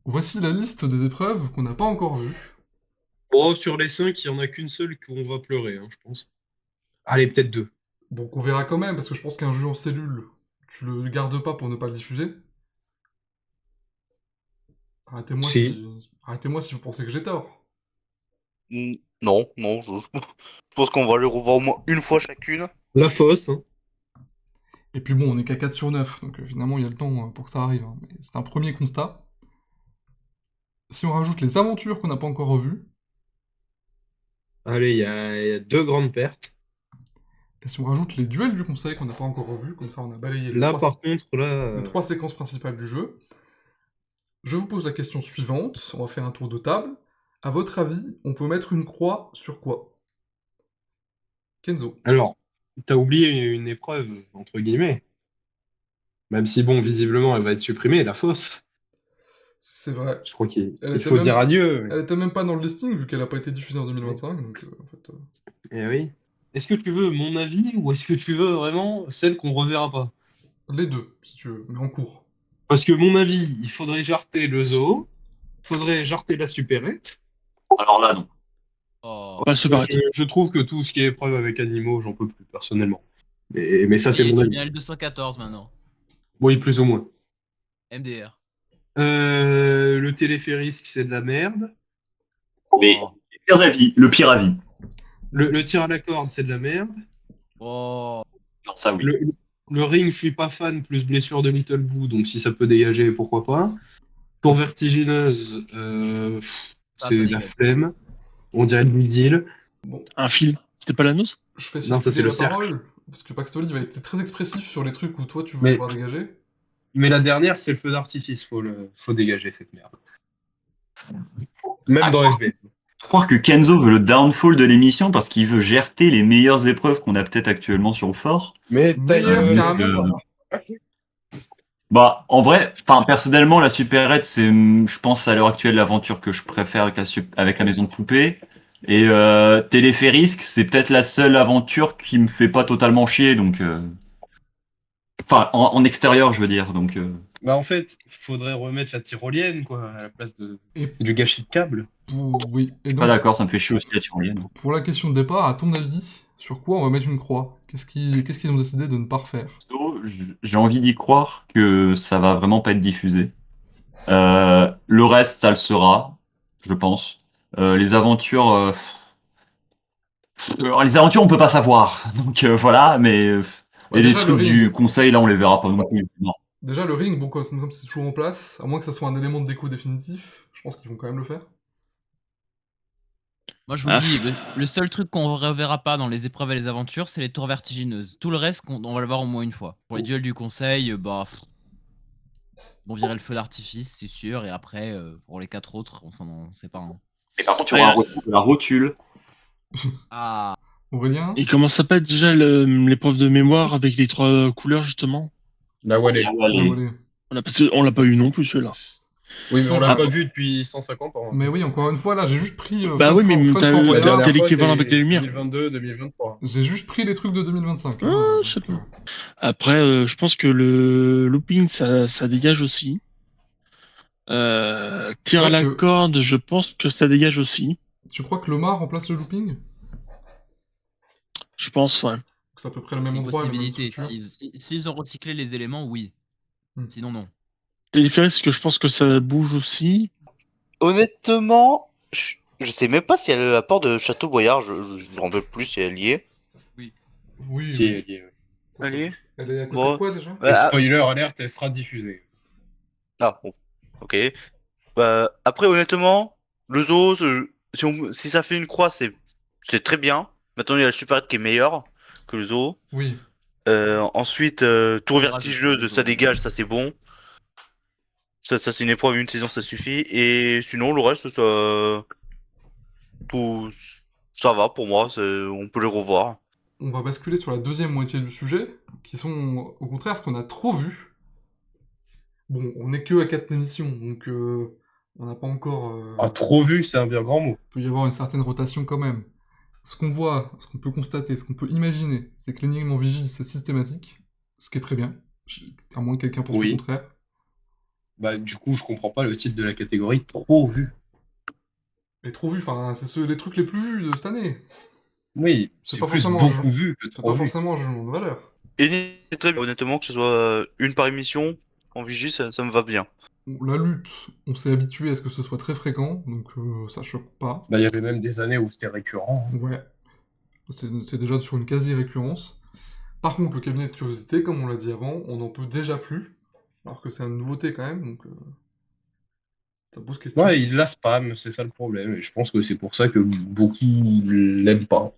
Voici la liste des épreuves qu'on n'a pas encore vues. Oh, sur les 5, il y en a qu'une seule qu'on va pleurer, hein, je pense. Allez, peut-être 2. Bon, qu'on verra quand même, parce que je pense qu'un jeu en cellule, tu le gardes pas pour ne pas le diffuser. Arrêtez-moi Arrêtez-moi si vous pensez que j'ai tort. Non, je pense qu'on va les revoir au moins une fois chacune. La fosse, hein. Et puis bon, on est qu'à 4 sur 9, donc finalement il y a le temps pour que ça arrive. Hein. Mais c'est un premier constat. Si on rajoute les aventures qu'on n'a pas encore revues, Allez, il y a 2 grandes pertes. et si on rajoute les duels du conseil qu'on n'a pas encore revus, comme ça on a balayé Là, par contre, là... les 3 séquences principales du jeu, je vous pose la question suivante, on va faire un tour de table. À votre avis, on peut mettre une croix sur quoi? Kenzo. Alors, t'as oublié une épreuve, entre guillemets. Même si, bon, visiblement, elle va être supprimée, la fausse. C'est vrai. Je crois qu'il Elle il était faut même- dire adieu. Elle était même pas dans le listing vu qu'elle a pas été diffusée en 2025. Donc, en fait, Eh oui. Est-ce que tu veux mon avis ou est-ce que tu veux vraiment celle qu'on reverra pas? les deux, si tu veux, mais en cours. Parce que mon avis, il faudrait jarter le zoo, il faudrait jarter la supérette. Alors là, non. Oh. Pas se paraître. Je trouve que tout ce qui est épreuve avec animaux, j'en peux plus, personnellement. Mais ça, c'est Et mon avis. Tunnel 214 maintenant. Oui, plus ou moins. MDR. Le téléphérique, c'est de la merde. Mais Oh. les pires avis, le pire avis. Le tir à la corde, c'est de la merde. Oh. Non, ça oui. Le ring, je suis pas fan, plus blessure de Little Boo, donc si ça peut dégager, pourquoi pas. Tour vertigineuse, Ça c'est la dégage. flemme. On dirait le big deal. Un film. C'était pas la noce? Je fais Non, ça, circuler c'est le la cercle. parole, parce que Paxton va être très expressif sur les trucs où toi tu veux Mais- voir dégager. Mais la dernière, c'est le feu d'artifice, faut dégager cette merde. Même dans FB. Croire que Kenzo veut le downfall de l'émission parce qu'il veut gerter les meilleures épreuves qu'on a peut-être actuellement sur le fort. Mais Meilleur carrément. Bah, en vrai, enfin, personnellement, la supérette, c'est, je pense, à l'heure actuelle, l'aventure que je préfère avec la maison de poupée. Et Téléphérique, c'est peut-être la seule aventure qui me fait pas totalement chier, donc... Enfin, en extérieur, je veux dire, donc... Bah en fait, faudrait remettre la tyrolienne, quoi, à la place Et du gâchis de câble. oui. Et Je suis donc, pas d'accord, ça me fait chier aussi la tyrolienne. pour la question de départ, à ton avis, sur quoi on va mettre une croix? Qu'est-ce qu'ils ont décidé de ne pas refaire? J'ai envie d'y croire que ça va vraiment pas être diffusé. Le reste, ça le sera, je pense. Les aventures... les aventures, on peut pas savoir, donc voilà, mais... Ouais, et les déjà, le trucs ring. du conseil, là, on les verra pas non plus. Non. Déjà, le ring, bon, comme c'est toujours en place, à moins que ça soit un élément de déco définitif, je pense qu'ils vont quand même le faire. Moi, je vous le dis, le seul truc qu'on reverra pas dans les épreuves et les aventures, c'est les tours vertigineuses. Tout le reste, on va le voir au moins une fois. Pour les duels du conseil, bah. On virait le feu d'artifice, c'est sûr, et après, pour les 4 autres, on s'en sait pas. Hein. Et par contre, il y aura un retour de la rotule. Ah. Aurélien? Et comment s'appelle déjà l'épreuve de mémoire avec les 3 couleurs, justement? La Wallet. Allez. On l'a pas eu non plus, celui-là. Oui, mais on l'a Ah. pas vu depuis 150 ans. Mais oui, encore une fois, là, j'ai juste pris. Bah oui, mais t'as Fun for eu- Boyard. t'as l'équivalent avec les lumières. 2022, 2023. J'ai juste pris les trucs de 2025. Ah, je sais pas. Après, je pense que le looping, ça dégage aussi. Tir à la que- corde, je pense que ça dégage aussi. Tu crois que Lomar remplace le looping? Je pense, ouais. C'est à peu près le même C'est une endroit, la même possibilité. structure. S'ils ont recyclé les éléments, oui. Sinon, non. Téléphérique, que je pense que ça bouge aussi. Honnêtement, je sais même pas si elle a la porte de Château Boyard, je me rappelle plus si elle y est. Oui, Si, elle y est, ouais. Ça, Elle y est Elle est à côté Bon. de quoi déjà? Et spoiler alerte, elle sera diffusée. Ah, bon. Ok. Bah, après, honnêtement, le zoo, si ça fait une croix, c'est très bien. Maintenant, il y a le Super 8 qui est meilleur que le zoo. Oui. Ensuite, tour vertigineuse, ça dégage, ça c'est bon. Ça c'est une épreuve, une saison, ça suffit. Et sinon, le reste, ça va pour moi, on peut les revoir. On va basculer sur la deuxième moitié du sujet, qui sont au contraire ce qu'on a trop vu. Bon, on est que à 4 émissions, donc on n'a pas encore... Ah, trop vu, c'est un bien grand mot. Il peut y avoir une certaine rotation quand même. Ce qu'on voit, ce qu'on peut constater, ce qu'on peut imaginer, c'est que l'énigme en vigile, c'est systématique, ce qui est très bien, à moins que quelqu'un pense Oui. le contraire. Bah, du coup, je comprends pas le titre de la catégorie trop vu. Et trop vu, enfin, c'est les trucs les plus vus de cette année. Oui, C'est c'est pas plus forcément un beaucoup jeu. vu que C'est trop pas vu. forcément un jugement de valeur. Et très bien, honnêtement, que ce soit une par émission, en vigie, ça me va bien. Bon, la lutte, on s'est habitué à ce que ce soit très fréquent, donc ça choque pas. Bah, il y avait même des années où c'était récurrent. Hein. Ouais. C'est déjà sur une quasi-récurrence. Par contre, le cabinet de curiosité, comme on l'a dit avant, on n'en peut déjà plus. Alors que c'est une nouveauté quand même, donc ça pose question. Ouais, il la spam, c'est ça le problème. Et je pense que c'est pour ça que beaucoup l'aiment pas.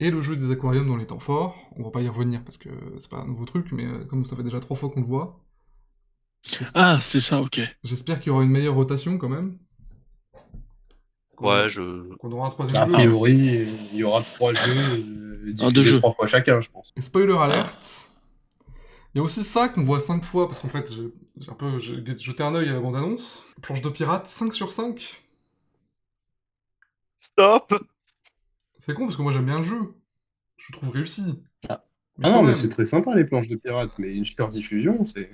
Et le jeu des aquariums dans les temps forts, on va pas y revenir parce que c'est pas un nouveau truc, mais comme ça fait déjà 3 fois qu'on le voit, Ah, c'est ça, ok. j'espère qu'il y aura une meilleure rotation quand même. Ouais, je. Qu'on aura un A troisième jeu. priori, il y aura 3 jeux, deux diffusés jeux. 3 fois chacun, je pense. Et spoiler alerte. Il y a aussi ça qu'on voit 5 fois, parce qu'en fait, j'ai jeté un œil à la bande-annonce. Planche de pirate, 5 sur 5. Stop! C'est con, parce que moi j'aime bien le jeu. Je le trouve réussi. Ah. Mais Ah quand non, mais même, c'est très sympa les planches de pirates, mais une diffusion, c'est.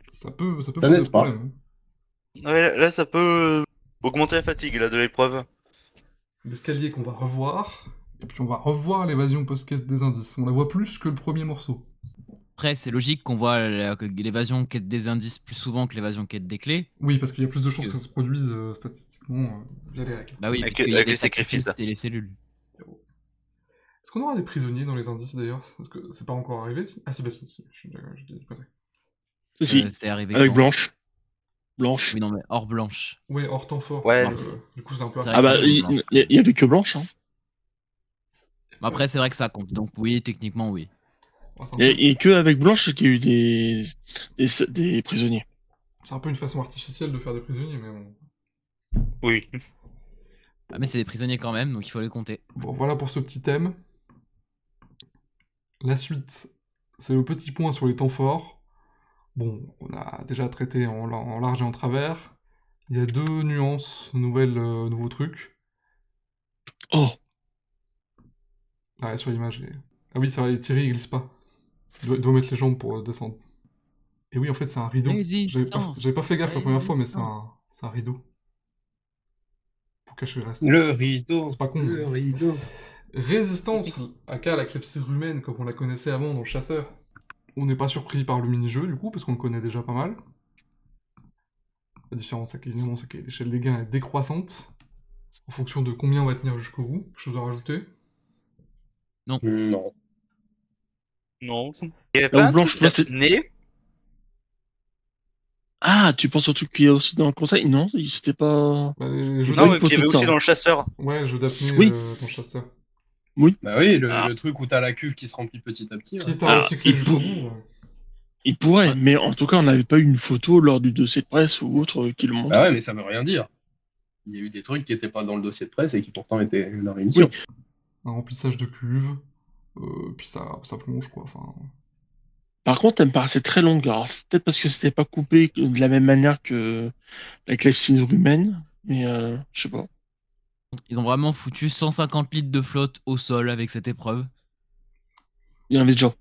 ça peut Ça poser n'aide des pas. problèmes. Ouais, là, ça peut augmenter la fatigue là, de l'épreuve. L'escalier qu'on va revoir, et puis on va revoir l'évasion post-quête des indices. On la voit plus que le premier morceau. Après, c'est logique qu'on voit que l'évasion quête des indices plus souvent que l'évasion quête des clés. Oui, parce qu'il y a plus de chances que- que ça se produise statistiquement via les règles. Bah oui, Avec- puisqu'il y a avec les les sacrifices, sacrifices et les cellules. Est-ce qu'on aura des prisonniers dans les indices d'ailleurs? Parce que c'est pas encore arrivé si... Ah si, bah si, je dis une connerie. Si, C'est arrivé avec quand Blanche. Blanche. Oui, non, mais hors Blanche. Ouais, hors temps fort. Ouais, parce que, du coup, c'est un peu c'est Ah bah, vrai que artificiel. il y avait que Blanche. Hein. Mais après, c'est vrai que ça compte. Donc oui, techniquement, oui. Ouais, c'est un peu- Et que avec Blanche qu'il y a eu des prisonniers. c'est un peu une façon artificielle de faire des prisonniers, mais bon. Oui. Ah, mais c'est des prisonniers quand même, donc il faut les compter. Bon, voilà pour ce petit thème. La suite, c'est le petit point sur les temps forts. Bon, on a déjà traité en large et en travers. Il y a 2 nuances, nouveaux trucs. Oh, Là, sur l'image. Ah oui, ça va, Thierry, il glisse pas. Il doit mettre les jambes pour descendre. Et oui, en fait, c'est un rideau. Résistance. J'avais pas fait gaffe la première fois, mais c'est un rideau. Pour cacher le reste. Le rideau. C'est pas con. Le rideau. Résistance, aka la clepsydre humaine comme on la connaissait avant dans le chasseur. On n'est pas surpris par le mini-jeu du coup, parce qu'on le connaît déjà pas mal. La différence, évidemment, c'est que l'échelle des gains est décroissante, en fonction de combien on va tenir jusqu'au bout. Chose à rajouter. Non. Non. Il y avait Là pas où un Blanche, truc là, c'est- d'apnée. Ah, tu penses au truc qu'il y a aussi dans le conseil? Non, c'était pas. Bah, les jeux Non, Non, une mais qu'il y avait photo de aussi ça. dans le chasseur. Ouais, jeux d'apnée Oui. dans le chasseur. Bah oui, Ah. le truc où t'as la cuve qui se remplit petit à petit. ouais. Quitte à Ah, recycler il jusqu'au faut- bout. Il pourrait, mais en tout cas, on n'avait pas eu une photo lors du dossier de presse ou autre qui le montre. Bah ouais, mais ça veut rien dire. Il y a eu des trucs qui étaient pas dans le dossier de presse et qui pourtant étaient dans l'émission. Oui. Un remplissage de cuve. Puis ça plonge quoi. Enfin, Par contre, elle me paraissait très longue. Alors, c'est peut-être parce que c'était pas coupé de la même manière que la clepsydre humaine, mais je sais pas. Ils ont vraiment foutu 150 litres de flotte au sol avec cette épreuve. Il y en avait déjà.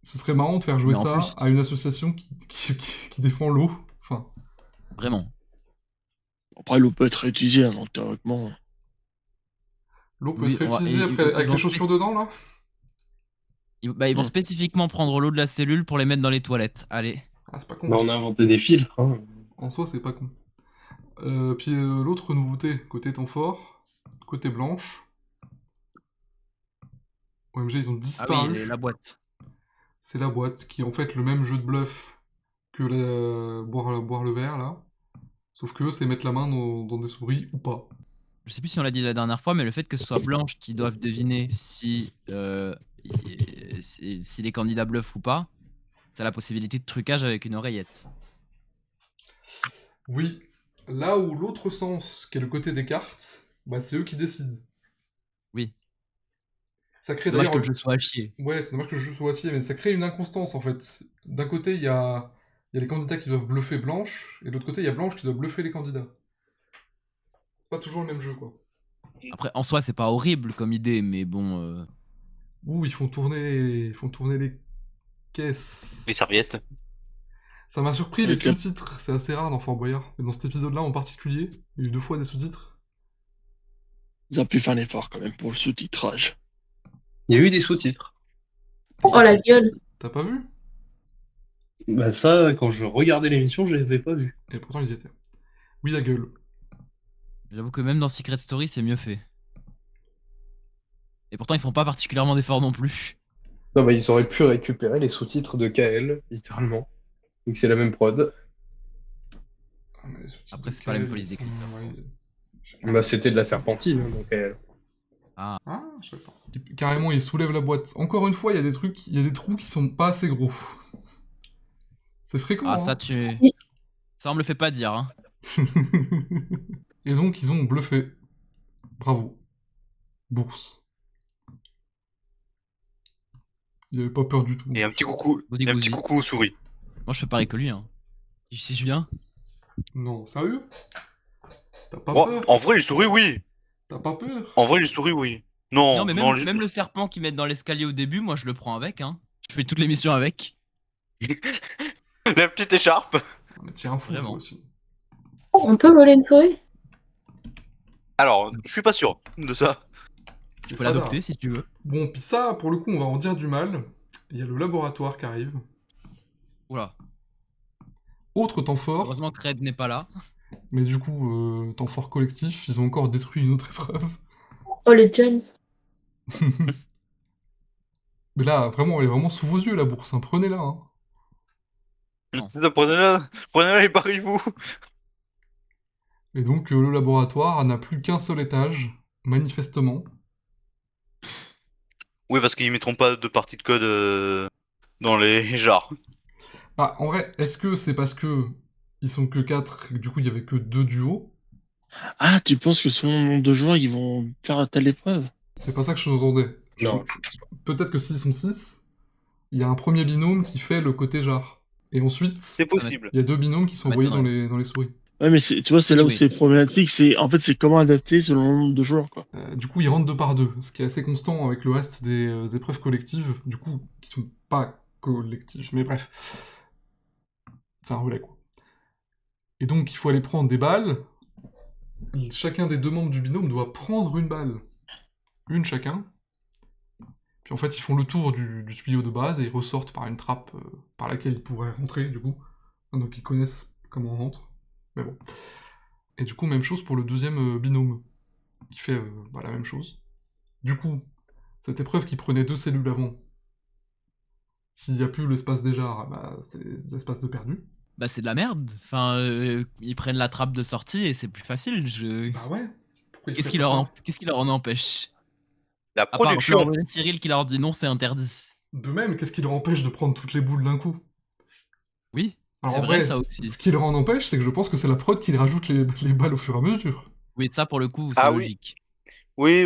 ce serait marrant de faire jouer Mais en ça plus- à une association qui défend l'eau. Enfin, Vraiment. Après, l'eau peut être réutilisée, hein, donc théoriquement. l'eau peut Oui, être on va- réutilisée et- après, ils avec vont les chaussures dedans là. Ils vont Hmm. spécifiquement prendre l'eau de la cellule pour les mettre dans les toilettes. Allez. Ah, c'est pas con. Bah, on a inventé des filtres. Hein. En soi, c'est pas con. Puis l'autre nouveauté, côté temps fort, côté blanche. OMG, ils ont Ah disparu. oui, la boîte. C'est la boîte qui est en fait le même jeu de bluff que boire le verre là. Sauf que c'est mettre la main dans des souris ou pas. Je sais plus si on l'a dit la dernière fois, mais le fait que ce soit Blanche qui doive deviner si les candidats bluffent ou pas, ça a la possibilité de trucage avec une oreillette. Oui, là où l'autre sens, qui est le côté des cartes, bah c'est eux qui décident. Oui. Ça crée C'est dommage que d'ailleurs... le jeu soit à chier. Ouais, c'est dommage que le jeu soit acier, mais ça crée une inconstance en fait. D'un côté, il y a les candidats qui doivent bluffer Blanche, et de l'autre côté, il y a Blanche qui doit bluffer les candidats. C'est pas toujours le même jeu, quoi. Après, en soi, c'est pas horrible comme idée, mais bon. Ouh, ils font tourner les caisses. Les serviettes. Ça m'a surpris, les Avec la- sous-titres. C'est assez rare dans Fort Boyard. Mais dans cet épisode-là en particulier, il y a eu 2 fois des sous-titres. Ils ont pu faire un effort quand même pour le sous-titrage. Il y a eu des sous-titres. Oh la gueule. T'as pas vu? Bah ça, quand je regardais l'émission, je l'avais pas vu. Et pourtant, ils y étaient. Oui, la gueule. J'avoue que même dans Secret Story, c'est mieux fait. Et pourtant, ils font pas particulièrement d'efforts non plus. Non, bah ils auraient pu récupérer les sous-titres de KL, littéralement. Donc c'est la même prod. Ah, mais les sous-titres Après, de c'est pas la même KL, police ils sont- d'écriture, ouais, je ils- Bah c'était de la serpentine, hein, dans KL. Ah, je sais pas. Carrément, ils soulèvent la boîte. Encore une fois, il y a des trous qui sont pas assez gros. C'est fréquent, Ah, hein. ça, ça, on me le fait pas dire. Hein. Et donc, ils ont bluffé. Bravo. Bourse. Il avait pas peur du tout. Et un petit coucou, Goody et un petit goody. coucou aux souris. Moi, je fais pareil que lui. Hein. Si je viens. Non, sérieux? T'as pas Bon, peur? en vrai, les souris, oui. T'as pas peur? En vrai, les souris, oui. Non, Non, mais non, même le serpent qu'ils mettent dans l'escalier au début, moi, je le prends avec. Hein. Je fais toutes les missions avec. la petite écharpe. Ah, mais tiens, un fou, Vraiment. toi aussi. On peut voler une souris? Alors, je suis pas sûr de ça. Tu peux l'adopter si tu veux. Bon, puis ça, pour le coup, on va en dire du mal. Il y a le laboratoire qui arrive. Oula. Autre temps fort, Heureusement que Red n'est pas là. mais du coup, temps fort collectif, ils ont encore détruit une autre épreuve. Oh, les Jones. Mais là, vraiment, elle est vraiment sous vos yeux, la bourse, hein. Prenez-la, hein. Non. Prenez-la et barrez-vous. Et donc, le laboratoire n'a plus qu'un seul étage, manifestement. Oui, parce qu'ils mettront pas de partie de code dans les jars. Ah, en vrai, est-ce que c'est parce que ils sont que 4 et que du coup, il y avait que 2 duos? Ah, tu penses que selon le nombre de joueurs, ils vont faire telle épreuve? C'est pas ça que je entendais. Non. Peut-être que s'ils sont 6, il y a un premier binôme qui fait le côté jar. Et ensuite, C'est possible. il y a 2 binômes qui sont Ça envoyés dans m'étonnerait. les souris. Ouais, mais tu vois, c'est là où Oui. c'est problématique. En fait, c'est comment adapter selon le nombre de joueurs, quoi. Du coup, ils rentrent 2 par 2, ce qui est assez constant avec le reste des épreuves collectives, du coup, qui sont pas collectives, mais bref. C'est un relais, quoi. Et donc, il faut aller prendre des balles. Chacun des 2 membres du binôme doit prendre une balle. Une chacun. Puis en fait, ils font le tour du tuyau de base et ils ressortent par une trappe par laquelle ils pourraient rentrer, du coup. Donc, ils connaissent comment on rentre. Mais bon. Et du coup, même chose pour le deuxième binôme, qui fait la même chose. Du coup, cette épreuve qui prenait 2 cellules avant, s'il n'y a plus l'espace des jars, bah, c'est l'espace de perdu. Bah, c'est de la merde. Enfin, ils prennent la trappe de sortie et c'est plus facile. Bah ouais. Pourquoi ils Qu'est-ce feraient pas ça? qui leur en empêche? La À part production. Florent Cyril qui leur dit non, c'est interdit. De même, qu'est-ce qui leur empêche de prendre toutes les boules d'un coup? Oui, Alors c'est en vrai vrai, ça aussi. ce qui leur en empêche, c'est que je pense que c'est la prod qui rajoute les balles au fur et à mesure. Oui, ça pour le coup, c'est Ah oui. logique. Oui,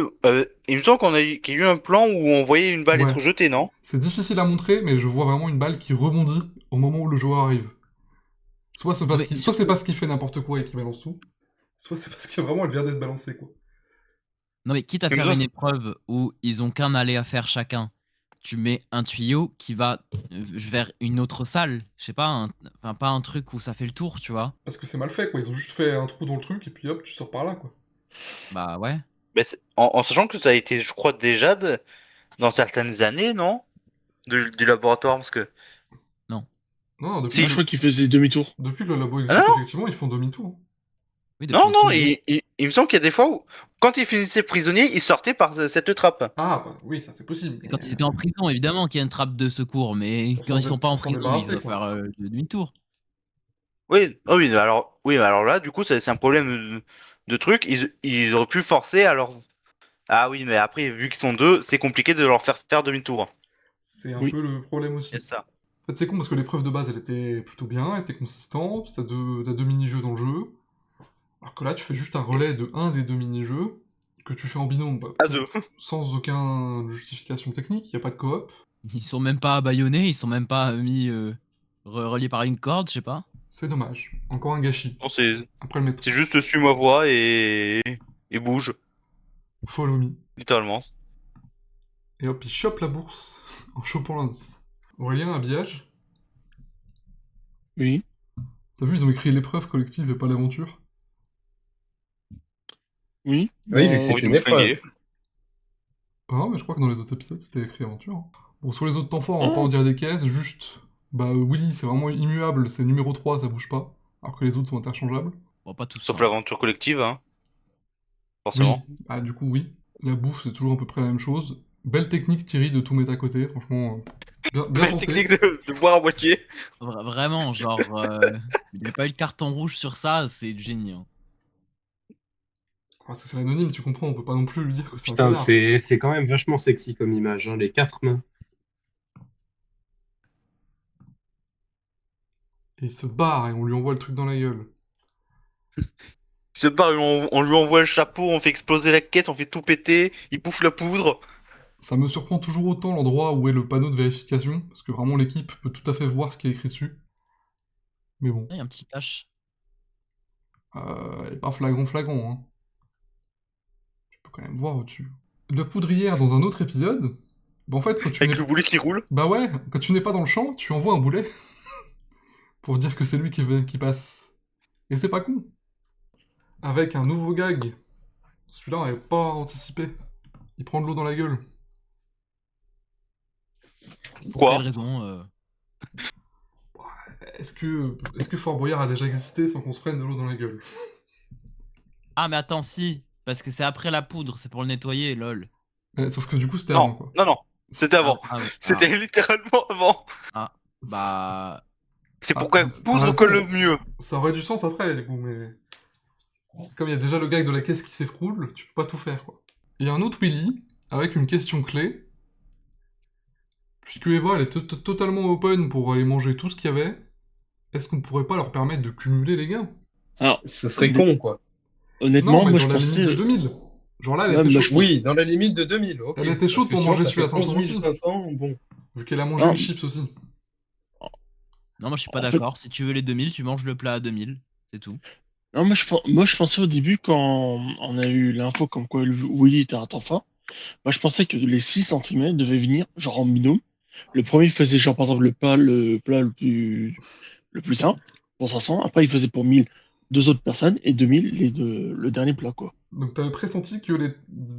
il me semble qu'il y a eu un plan où on voyait une balle Ouais. être jetée, non? C'est difficile à montrer, mais je vois vraiment une balle qui rebondit au moment où le joueur arrive. Soit c'est parce Mais qu'il fait n'importe quoi et qu'il balance tout, soit c'est parce que vraiment elle vient d'être balancée, quoi. Non mais quitte à Mais faire ça- une épreuve où ils ont qu'un aller à faire chacun, tu mets un tuyau qui va vers une autre salle. Je sais pas, enfin pas un truc où ça fait le tour, tu vois. Parce que c'est mal fait, quoi. Ils ont juste fait un trou dans le truc et puis hop, tu sors par là, quoi. Bah ouais. Mais en sachant que ça a été, je crois, déjà dans certaines années, non? Du laboratoire, parce que... Non, non, depuis, Si. Moi, je crois qu'ils faisaient demi-tour. depuis que le labo existe, Ah non effectivement, ils font demi-tour. Hein. Oui, Non, depuis non, le début. il me semble qu'il y a des fois où, quand ils finissaient prisonniers, ils sortaient par cette trappe. Ah, bah oui, ça c'est possible. Et quand ils étaient en prison, évidemment qu'il y a une trappe de secours, mais Pour quand ils sont pas en pour s'en prison, ils débarrasser, doivent quoi. faire demi-tour. Oui, oh oui, mais alors là, du coup, c'est un problème de truc. Ils auraient pu forcer, alors... Ah oui, mais après, vu qu'ils sont deux, c'est compliqué de leur faire demi-tour. C'est un Oui. peu le problème aussi. C'est ça. En fait, c'est con parce que l'épreuve de base, elle était plutôt bien, elle était consistante, t'as deux mini-jeux dans le jeu. Alors que là, tu fais juste un relais de un des 2 mini-jeux, que tu fais en binôme, bah, À deux. sans aucune justification technique, y a pas de coop. Ils sont même pas bâillonnés, ils sont même pas mis reliés par une corde, je sais pas. C'est dommage. Encore un gâchis. Non, c'est Après le métro. c'est juste suis ma voix et bouge, Follow me. littéralement. Et hop, il chope la bourse en chopant l'indice. Aurélien, habillage. Oui. T'as vu, ils ont écrit l'épreuve collective et pas l'aventure. Oui. Oui, vu que c'est Envie de une me épreuve. flinguer. Ah, mais je crois que dans les autres épisodes, c'était écrit aventure. Hein. Bon, sur les autres temps forts, on va pas en dire des caisses, juste... Bah, Willy, c'est vraiment immuable, c'est numéro 3, ça bouge pas. Alors que les autres sont interchangeables. Bon, pas tous. Sauf hein. l'aventure collective, hein. Forcément. Oui, bah du coup, oui. La bouffe, c'est toujours à peu près la même chose. Belle technique, Thierry, de tout mettre à côté, franchement... bien Belle tenté. technique de boire à moitié. Vraiment, genre, il n'y a pas eu de carton rouge sur ça, c'est du génie. Hein. Parce que c'est l'anonyme, tu comprends, on peut pas non plus lui dire que c'est un Putain, connard. c'est quand même vachement sexy comme image, hein, les 4 mains. Et il se barre et on lui envoie le truc dans la gueule. Il se barre, on lui envoie le chapeau, on fait exploser la caisse, on fait tout péter, il bouffe la poudre. Ça me surprend toujours autant l'endroit où est le panneau de vérification, parce que vraiment l'équipe peut tout à fait voir ce qui est écrit dessus. Mais bon, Il y a un petit cache. et pas flagrant, hein. Tu peux quand même voir au-dessus. La poudrière dans un autre épisode, bah en fait, quand tu Avec n'es... le boulet qui roule. Bah ouais, quand tu n'es pas dans le champ, tu envoies un boulet pour dire que c'est lui qui passe. Et c'est pas con. Avec un nouveau gag. Celui-là, on n'avait pas anticipé. Il prend de l'eau dans la gueule. Pour Quoi quelle raison Est-ce que Fort Boyard a déjà existé sans qu'on se prenne de l'eau dans la gueule? Ah, mais attends, si. Parce que c'est après la poudre, c'est pour le nettoyer, lol. Sauf que du coup, c'était avant, Non, quoi. non, c'était avant. Ah, ouais. C'était littéralement avant. Bah. C'est Ah, pourquoi t'as poudre raison. colle le mieux. Ça aurait du sens après, du coup, mais... Comme il y a déjà le gag de la caisse qui s'écroule, tu peux pas tout faire, quoi. Il y a un autre Willy, avec une question clé. Puisque Eva, elle est totalement open pour aller manger tout ce qu'il y avait, est-ce qu'on pourrait pas leur permettre de cumuler les gains? Alors, Ce serait con, quoi. honnêtement, Non, mais moi dans je la limite de pensais. 2000. Genre là, elle Ouais, était moi, chaude. Oui, dans la limite de 2000, ok. Elle était chaude Parce pour que manger sinon, ça celui à fait 500 aussi. 500, bon. Vu qu'elle a mangé Non, une chips aussi. Non, moi je suis pas En fait- d'accord. Si tu veux les 2000, tu manges le plat à 2000. C'est tout. Non, moi, je pensais au début, quand on a eu l'info comme quoi Willy était un temps fort, moi, je pensais que les 6 entre guillemets devaient venir, genre en binôme. Le premier faisait, genre, par exemple, le plat le plus simple, pour 500. Après, il faisait pour 1000 deux autres personnes, et 2000 le dernier plat, quoi. Donc t'avais pressenti que les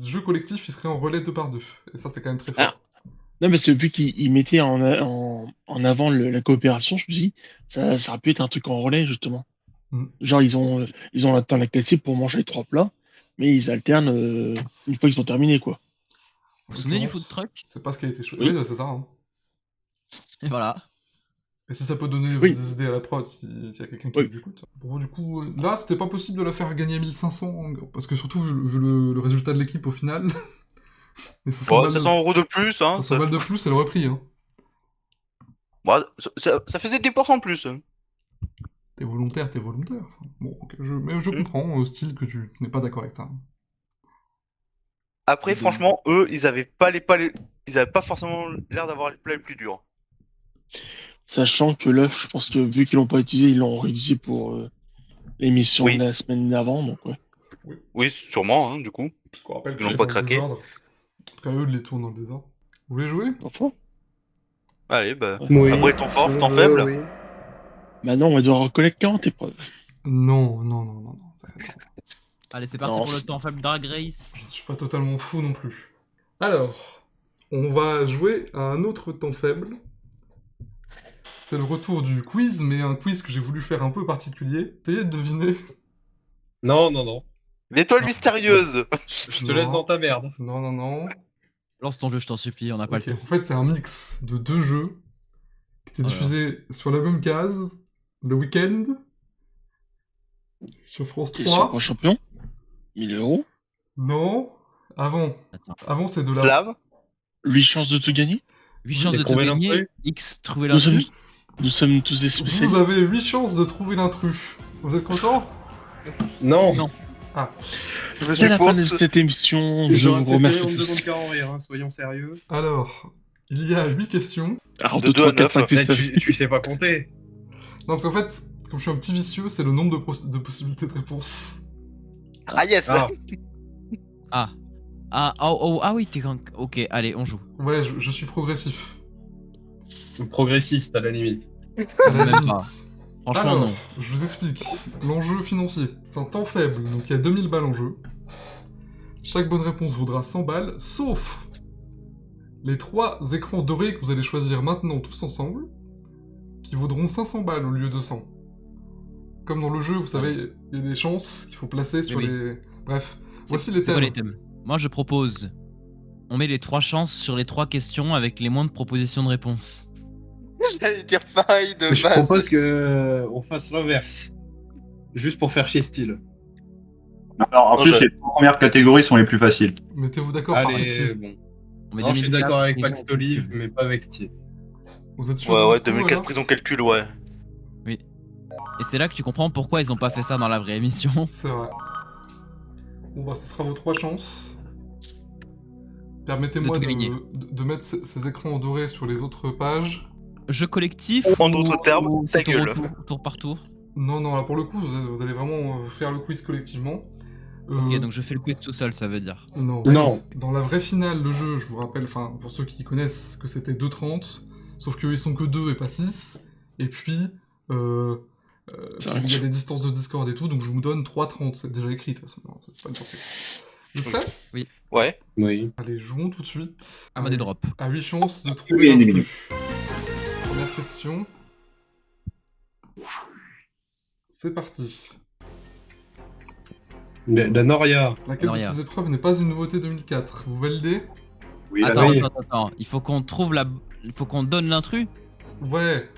jeux collectifs, ils seraient en relais 2 par 2. Et ça, c'est quand même très fort. Ah. Non, mais c'est vu qu'il mettait en avant la coopération, je me suis dit, ça aurait pu être un truc en relais, justement. Mm. Genre, ils ont atteint la classique pour manger les 3 plats, mais ils alternent une fois qu'ils sont terminés, quoi. Vous vous souvenez du l'occurrence, food truck? C'est pas ce qui a été choisi. Oui. Oui, c'est ça. Hein. Et voilà. Et si ça peut donner Oui. des idées à la prod, s'il y a quelqu'un qui Oui. les écoute. Bon, du coup, là, c'était pas possible de la faire gagner 1500, parce que surtout, vu le résultat de l'équipe au final. Et 500 Bon, balles 500 euros de plus, hein. 500 balles de plus, elle aurait pris. Hein. Ouais, ça faisait 10% de plus. T'es volontaire. Enfin, bon, ok, mais je comprends, style, que tu n'es pas d'accord avec ça. Après, franchement, eux, ils avaient pas forcément l'air d'avoir les plats les plus durs. Sachant que l'œuf, je pense que vu qu'ils l'ont pas utilisé, ils l'ont réutilisé pour l'émission Oui. de la semaine d'avant, donc ouais. Oui, sûrement, hein, du coup. Parce qu'on rappelle Ils que l'ont c'est pas dans le craqué. désordre. En tout cas, eux, les tournent dans le désordre. Vous voulez jouer? Enfin, Allez, bah. Oui. Après, le temps fort, temps faible. Oui. maintenant, on va devoir recollecter 40 épreuves. Non. Attends. Allez, c'est parti Non, pour le temps faible Drag Race. Je suis pas totalement fou non plus. Alors, on va jouer à un autre temps faible. C'est le retour du quiz, mais un quiz que j'ai voulu faire un peu particulier. Essayez de deviner. Non. L'étoile mystérieuse. Je te laisse dans ta merde. Non. Lance ton jeu, je t'en supplie, on n'a pas Ok, le temps. en fait, c'est un mix de 2 jeux qui étaient Voilà. diffusés sur la même case le week-end sur France Et sur 3. Grand Champion, 1000 euros, Non, avant. Attends. Avant, c'est de la. Slave. 8 chances de tout gagner. 8 chances et de tout trouver gagner. l'intrus. X, trouver Nous sommes, l'intrus. nous sommes tous des spécialistes. Vous avez 8 chances de trouver l'intrus. Vous êtes content? Non. Non. Ah, Je me C'est la fin de suppose. cette émission. Je J'aurais vous remercie préféré, on me tous. demande qu'à en rire, hein, soyons sérieux. alors, il y a 8 questions. Alors, De 2, 2 à 3, 4, 5, 6, 9. Tu sais pas compter. Non, parce qu'en fait, comme je suis un petit vicieux, c'est le nombre de possibilités de réponse. Ah, yes. Ah. Ah oui, t'es quand. Ok, allez, on joue. Ouais, je suis progressif. Progressiste à la limite. À la Même limite. pas. Franchement, Alors, non. je vous explique. L'enjeu financier, c'est un temps faible, donc il y a 2000 balles en jeu. Chaque bonne réponse vaudra 100 balles, sauf les 3 écrans dorés que vous allez choisir maintenant tous ensemble, qui vaudront 500 balles au lieu de 100. Comme dans le jeu, vous savez, il y a des chances qu'il faut placer sur Oui. les... Bref, voici les C'est quoi thèmes. les thèmes? Moi, je propose. On met les 3 chances sur les 3 questions avec les moins de propositions de réponses. J'allais dire pareil de Je base. propose que on fasse l'inverse. Juste pour faire chier style. Alors, en Non, plus, je- les 3 premières catégories sont les plus faciles. Mettez-vous d'accord par Allez, pitié. bon. On met Non, je suis 2004, d'accord avec prison, Max Olive, mais pas avec style. Vous êtes sûr Ouais, de ouais, votre coup, 2004 alors prison calcul, ouais. Et c'est là que tu comprends pourquoi ils ont pas fait ça dans la vraie émission. C'est vrai. Bon bah ce sera vos 3 chances. Permettez-moi De tout gagner. de mettre ces écrans en doré sur les autres pages. Jeu collectif En d'autres termes, ou sa c'est gueule. tour par tour. Non, non, là pour le coup, vous allez vraiment faire le quiz collectivement. Ok, donc je fais le quiz tout seul, ça veut dire. Non. Non. Dans la vraie finale, le jeu, je vous rappelle, enfin, pour ceux qui connaissent, que c'était 2,30, sauf qu'ils sont que 2 et pas 6. Et puis, il y a des distances de Discord et tout, donc je vous donne 3,30. C'est déjà écrit, de toute façon. Non, c'est pas une surprise. Vous êtes prêts? Ouais. Oui. Allez, jouons tout de suite. On a des drops. À 8 chances de Oui, trouver une l'intrus. Première question. C'est parti. La Noria. Laquelle de Noria. ces épreuves n'est pas une nouveauté 2004? Vous validez? Oui, la Attends, oui. attends. Il faut qu'on trouve la. Il faut qu'on donne l'intrus. Ouais.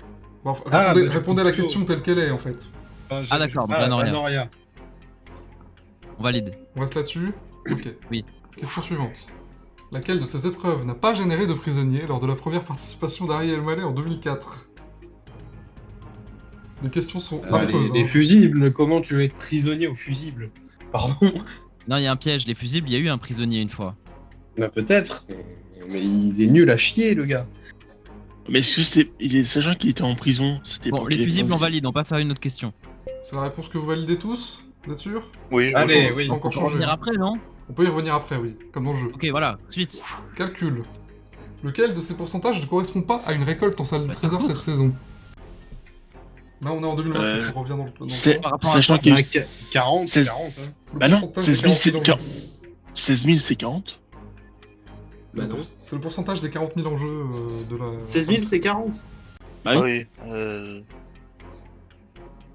Bon, enfin, Ah, répondez, bah, du répondez à la coup, question telle qu'elle est, en fait. Ah, d'accord, donc la Noria. Noria. On valide. On reste là-dessus? Ok. Oui. Question suivante. Laquelle de ces épreuves n'a pas généré de prisonniers lors de la première participation d'Ari Elmaleh en 2004? Les questions sont affreuses. Les hein. fusibles, comment tu veux être prisonnier au fusible? Pardon. Non, il y a un piège. Les fusibles, il y a eu un prisonnier une fois. Bah peut-être. Mais il est nul à chier, le gars. Mais est-ce que c'était. Il est sachant qu'il était en prison, c'était Bon, pour les qu'il ait fusibles, pas- on valide. On passe à une autre question. C'est la réponse que vous validez tous? Vous êtes sûr? Oui, Allez, je- oui. On peut encore On peut changer. revenir après, non? On peut y revenir après, oui. Comme dans le jeu. Ok, voilà. Suite. Calcul. Lequel de ces pourcentages ne correspond pas à une récolte en salle du trésor cette saison? Là, on est en 2026, on revient dans le C'est- Par rapport à Sachant quoi qu'il Bah, est. 40, C'est- 40. Hein. le Bah non, pourcentage 16 des 000 40 c'est 000 enjeux. 16 000 c'est 40. C'est Bah le non. c'est le pourcentage des 40 000 enjeux de la... 16 000, c'est 40. Bah Ah oui. oui.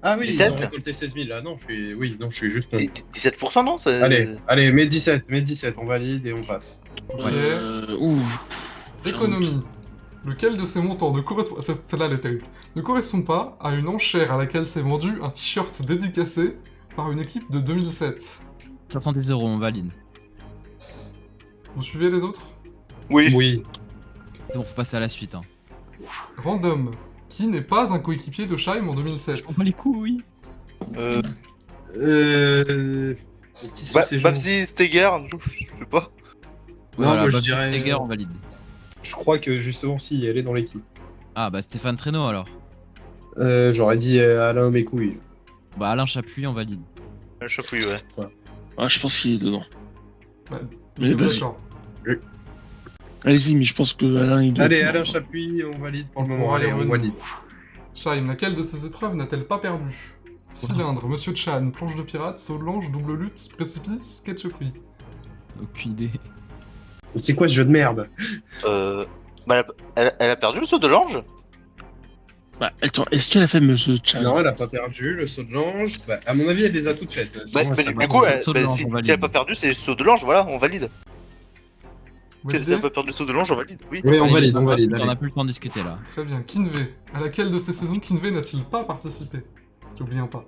Ah oui, 17. ils ont récolté 16 000. Ah non, je suis juste... Et 17%, non c'est- Allez, mets 17, on valide et on passe. Ok. Ouh. Économie. Lequel de ces montants ne correspond... Celle-là, elle est terrible. Ne correspond pas à une enchère à laquelle s'est vendu un t-shirt dédicacé par une équipe de 2007? 510 €, on valide. Vous suivez les autres? Oui. Oui. C'est bon, faut passer à la suite. Hein. Random. Qui n'est pas un coéquipier de Scheim en 2007? Je prends les couilles. Qui sont ces gens? Babsi Steger, je sais pas. Non, moi, je Babs dirais- Steger, on valide. Je crois que justement, si, elle est dans l'équipe. Ah, bah Stéphane Traîneau alors. J'aurais dit Alain mes couilles. Bah Alain Chapuis, on valide. Un chapouille, ouais. Ah, je pense qu'il est dedans. Bah, Mais êtes-vous vas-y. d'accord? Allez-y, mais je pense que Alain il doit Allez, être Alain dedans. Chapuis, on valide pour le On moment. pourra y Allez, on revenir. valide. Scheim, laquelle de ces épreuves n'a-t-elle pas perdu? Cylindre, Monsieur Chan, planche de pirate, saut de l'ange, double lutte, précipice, ketchuperie. Aucune idée. C'est quoi ce jeu de merde? Bah, elle a perdu le saut de l'ange? Bah, attends, est-ce qu'elle a fait Monsieur Chan? Non, elle a pas perdu, le saut de l'ange. Bah, à mon avis, elle les a toutes faites. Bah, Sinon, bah, elle du serait coup, pas- saut de l'ange, si on valide. elle a pas perdu, c'est le saut de l'ange, voilà, on valide. Vous Si elle validez? a pas perdu le saut de l'ange, on valide, oui. Oui, on Allez, valide, on valide. On Allez. a plus le temps de discuter là. Très bien. Kinvey. À laquelle de ces saisons Kinvey n'a-t-il pas participé? J'oublie un pas.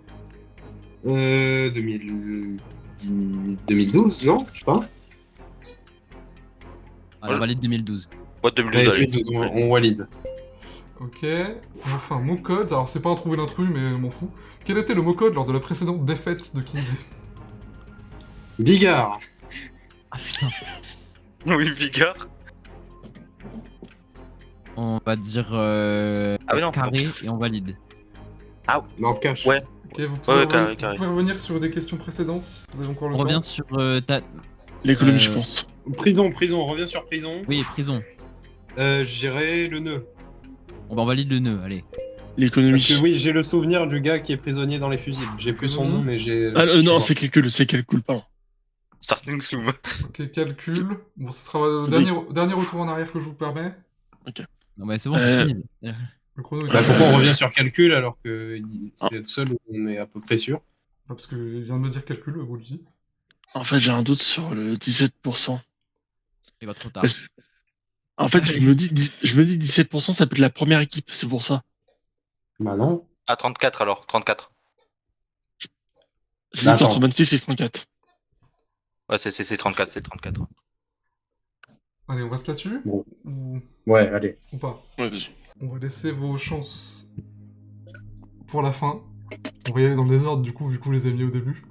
2012, non? Je sais pas. Allez, on valide 2012. Ouais, 2012, Allez, allez. 2012, on valide. Ok. Et enfin, mot code. Alors, c'est pas un trouver l'intrus, mais m'en fous. Quel était le mot code lors de la précédente défaite de Kinvey? Bigard. Ah putain. Oui, Vigard. On va dire Ah mais non. carré et on valide. Non, cache. Ouais. Ok, vous pouvez, Ouais, revenir, carré. vous pouvez revenir sur des questions précédentes. Vous avez encore le On temps. revient sur ta... L'économie, Euh, je pense. Prison, on revient sur prison. Oui, prison. J'irai le nœud. On va valide le nœud, allez. L'économie. Parce que oui, j'ai le souvenir du gars qui est prisonnier dans les fusibles. J'ai plus son nom, mais j'ai. Ah non, c'est calcul, pardon. Starting Zoom. Ok, calcul. Bon, ce sera le dernier retour en arrière que je vous permets. Non mais c'est bon, c'est fini. Le chrono est Bah, terminé. pourquoi on revient sur calcul alors que c'est le seul où on est à peu près sûr? Ah, parce qu'il vient de me dire calcul, vous le dites. En fait, j'ai un doute sur le 17%. Il va trop tard. Parce que- En fait, je me dis 17%, ça peut être la première équipe, c'est pour ça. Bah non. À 34 alors, 34. J'hésite Attends. entre 26 et 34. Ouais, c'est 34, c'est 34. Allez, on reste là-dessus Bon. ou... Ouais, allez. ou pas? Ouais, vas-y. On va laisser vos chances pour la fin. On va y aller dans le désordre du coup, vu que vous les avez mis au début.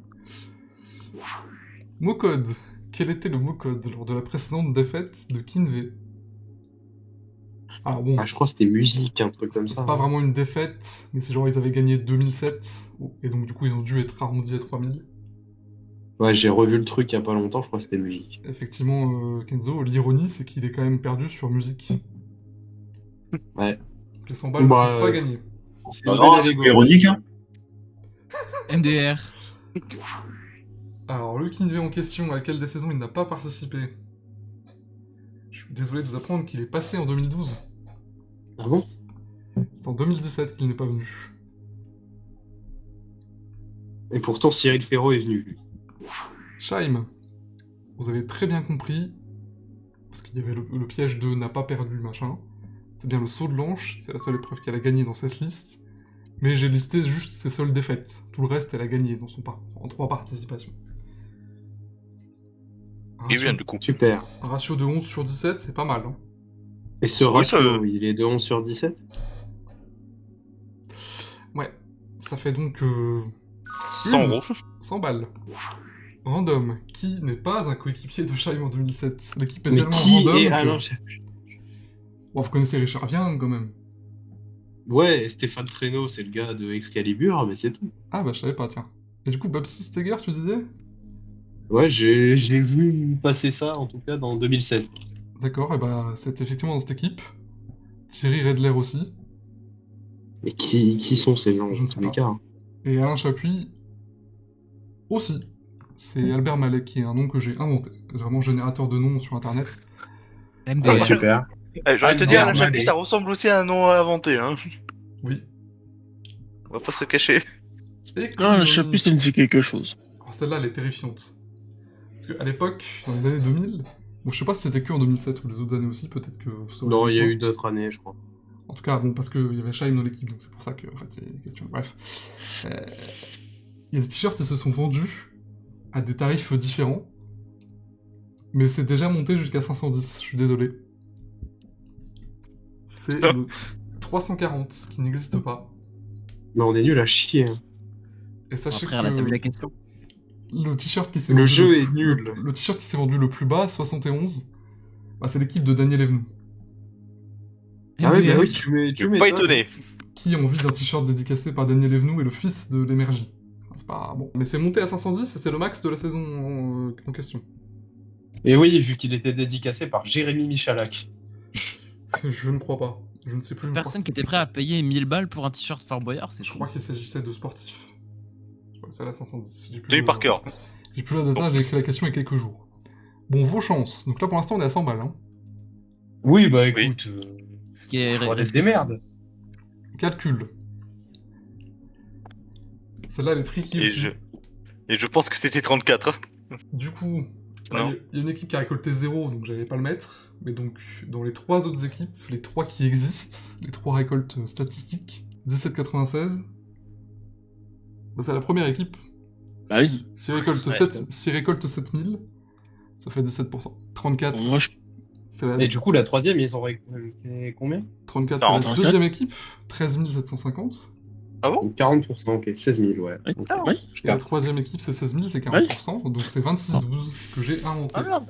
Mot code. Quel était le mot code lors de la précédente défaite de Kinvey? Alors bon, Ah, je crois que c'était musique, un truc comme ça. c'est pas vraiment une défaite, mais c'est genre ils avaient gagné 2007, et donc du coup ils ont dû être arrondis à 3000. Ouais, j'ai revu le truc il y a pas longtemps, je crois que c'était musique. Effectivement, Kenzo, l'ironie c'est qu'il est quand même perdu sur musique. Ouais. Les 100 balles Bah, ne sont pas gagnées. C'est Non, une belle c'est allégorie. ironique, hein. MDR. Alors, le Kinvey en question, à laquelle des saisons il n'a pas participé. Je suis désolé de vous apprendre qu'il est passé en 2012. Ah bon? C'est en 2017 qu'il n'est pas venu. Et pourtant, Cyril Ferro est venu. lui. Shaim, vous avez très bien compris, parce qu'il y avait le piège de n'a pas perdu, machin. C'était bien le saut de l'anche, c'est la seule épreuve qu'elle a gagnée dans cette liste. Mais j'ai listé juste ses seules défaites. Tout le reste, elle a gagné dans son en 3 participations. Un Et ratio, bien, du coup. Super. un ratio de 11 sur 17, c'est pas mal. Hein. Et ce Oui, ça- ratio, il est de 11 sur 17? Ouais, ça fait donc 100 euros. 100 balles. Random, qui n'est pas un coéquipier de Shaim en 2007. L'équipe est Mais tellement qui random est... que... Ah non, Bon, vous connaissez Richard Young quand même. ouais, Stéphane Traîneau, c'est le gars de Excalibur, mais c'est tout. Ah bah je savais pas, tiens. Et du coup, Babsi Steger, tu disais? Ouais, j'ai vu passer ça, en tout cas, dans 2007. D'accord, et bah c'est effectivement dans cette équipe. Thierry Redler aussi. Mais qui sont ces gens? Je ne sais les pas. gars. Et Alain Chapuis aussi. C'est Albert Malek, qui est un nom que j'ai inventé. Vraiment générateur de noms sur internet. MDR. Super. J'aurais te Ah, dire, non, Alain Chapuis, allez. ça ressemble aussi à un nom inventé, hein. Oui. On va pas se cacher. Et Non, je sais plus si c'est quelque chose. Alors celle-là, elle est terrifiante. Parce qu'à l'époque, dans les années 2000, bon je sais pas si c'était que en 2007 ou les autres années aussi, peut-être que vous saurez. Non, il y a pourquoi. eu d'autres années, je crois. En tout cas, bon, parce qu'il y avait Shaim dans l'équipe, donc c'est pour ça que, en fait, c'est une question. Bref. Il y a des t-shirts, ils se sont vendus à des tarifs différents. Mais c'est déjà monté jusqu'à 510, je suis désolé. C'est le 340 qui n'existe pas. Mais on est nul à chier. hein. Et sachez Après, elle a que vu la question. le t-shirt qui s'est Le vendu jeu est nul. Le t-shirt qui s'est vendu le plus bas, 71, bah, c'est l'équipe de Daniel Evenou. Ah oui, bah MDR. oui, tu Je suis pas m'étonnes. étonné. Qui a envie d'un t-shirt dédicacé par Daniel Evenou et le fils de l'énergie. Enfin, c'est pas bon. Mais c'est monté à 510 et c'est le max de la saison en question. Et oui, vu qu'il était dédicacé par Jérémy Michalak. Je ne crois pas. Je ne sais plus. Personne qui était prêt à payer 1000 balles pour un t-shirt Fort Boyard, c'est Je fou. crois qu'il s'agissait de sportifs. Je crois que c'est à la 510. J'ai plus Tenu le- par cœur. J'ai plus la data, j'ai écrit la question il y a quelques jours. Bon, vos chances. Donc là pour l'instant on est à 100 balles. Hein. Oui, bah écoute, Qui est on va être des merdes. Calcul. Celle-là elle est tricky Et aussi. je pense que c'était 34. hein. Du coup, Non. il y a une équipe qui a récolté 0, donc j'allais pas le mettre. Mais donc, dans les 3 autres équipes, les 3 qui existent, les 3 récoltes statistiques, 1796, bah, c'est la première équipe. Bah oui. S'il récolte, Ouais. s'il récolte 7000, ça fait 17%. 34, Moi, je... c'est la, Et du coup, la troisième, ils ont récolté combien? 34, c'est la 44. deuxième équipe, 13 750. Ah bon? Donc 40%, ok, 16 000, ouais. Oui. Ok. Oui. Je Et la capte. troisième équipe, c'est 16 000, c'est 40%, donc c'est 26-12 que j'ai inventé. Ah merde.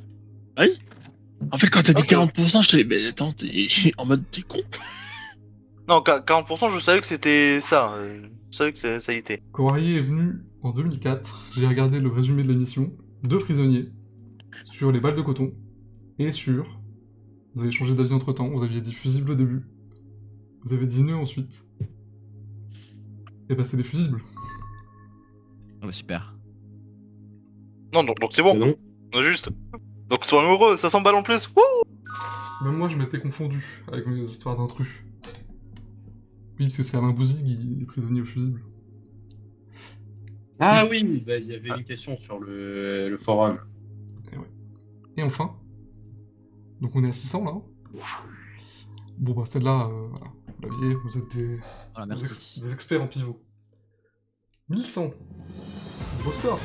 En fait, quand t'as dit Ok. 40%, je t'ai dit, mais attends, t'es en mode, t'es con. Non, 40%, je savais que c'était ça. Je savais que ça y était. Courrier est venu en 2004, j'ai regardé le résumé de l'émission, 2 prisonniers, sur les balles de coton, et sur... Vous avez changé d'avis entre temps, vous aviez dit fusible au début, vous avez dit nœud ensuite. Et bah c'est des fusibles. Ah bah, super. Non, donc c'est bon. Mais non. On a juste. Donc soyons heureux, 500 balles en plus. Wouh. Même moi je m'étais confondu avec mes histoires d'intrus. Oui, parce que c'est Alain Bouzy qui est prisonnier au fusible. Ah oui, bah, il y avait une question sur le forum. Et enfin, donc on est à 600 là. Bon bah celle-là, voilà, vous l'aviez, vous êtes Voilà, merci. des experts en pivot. 1100. Gros score.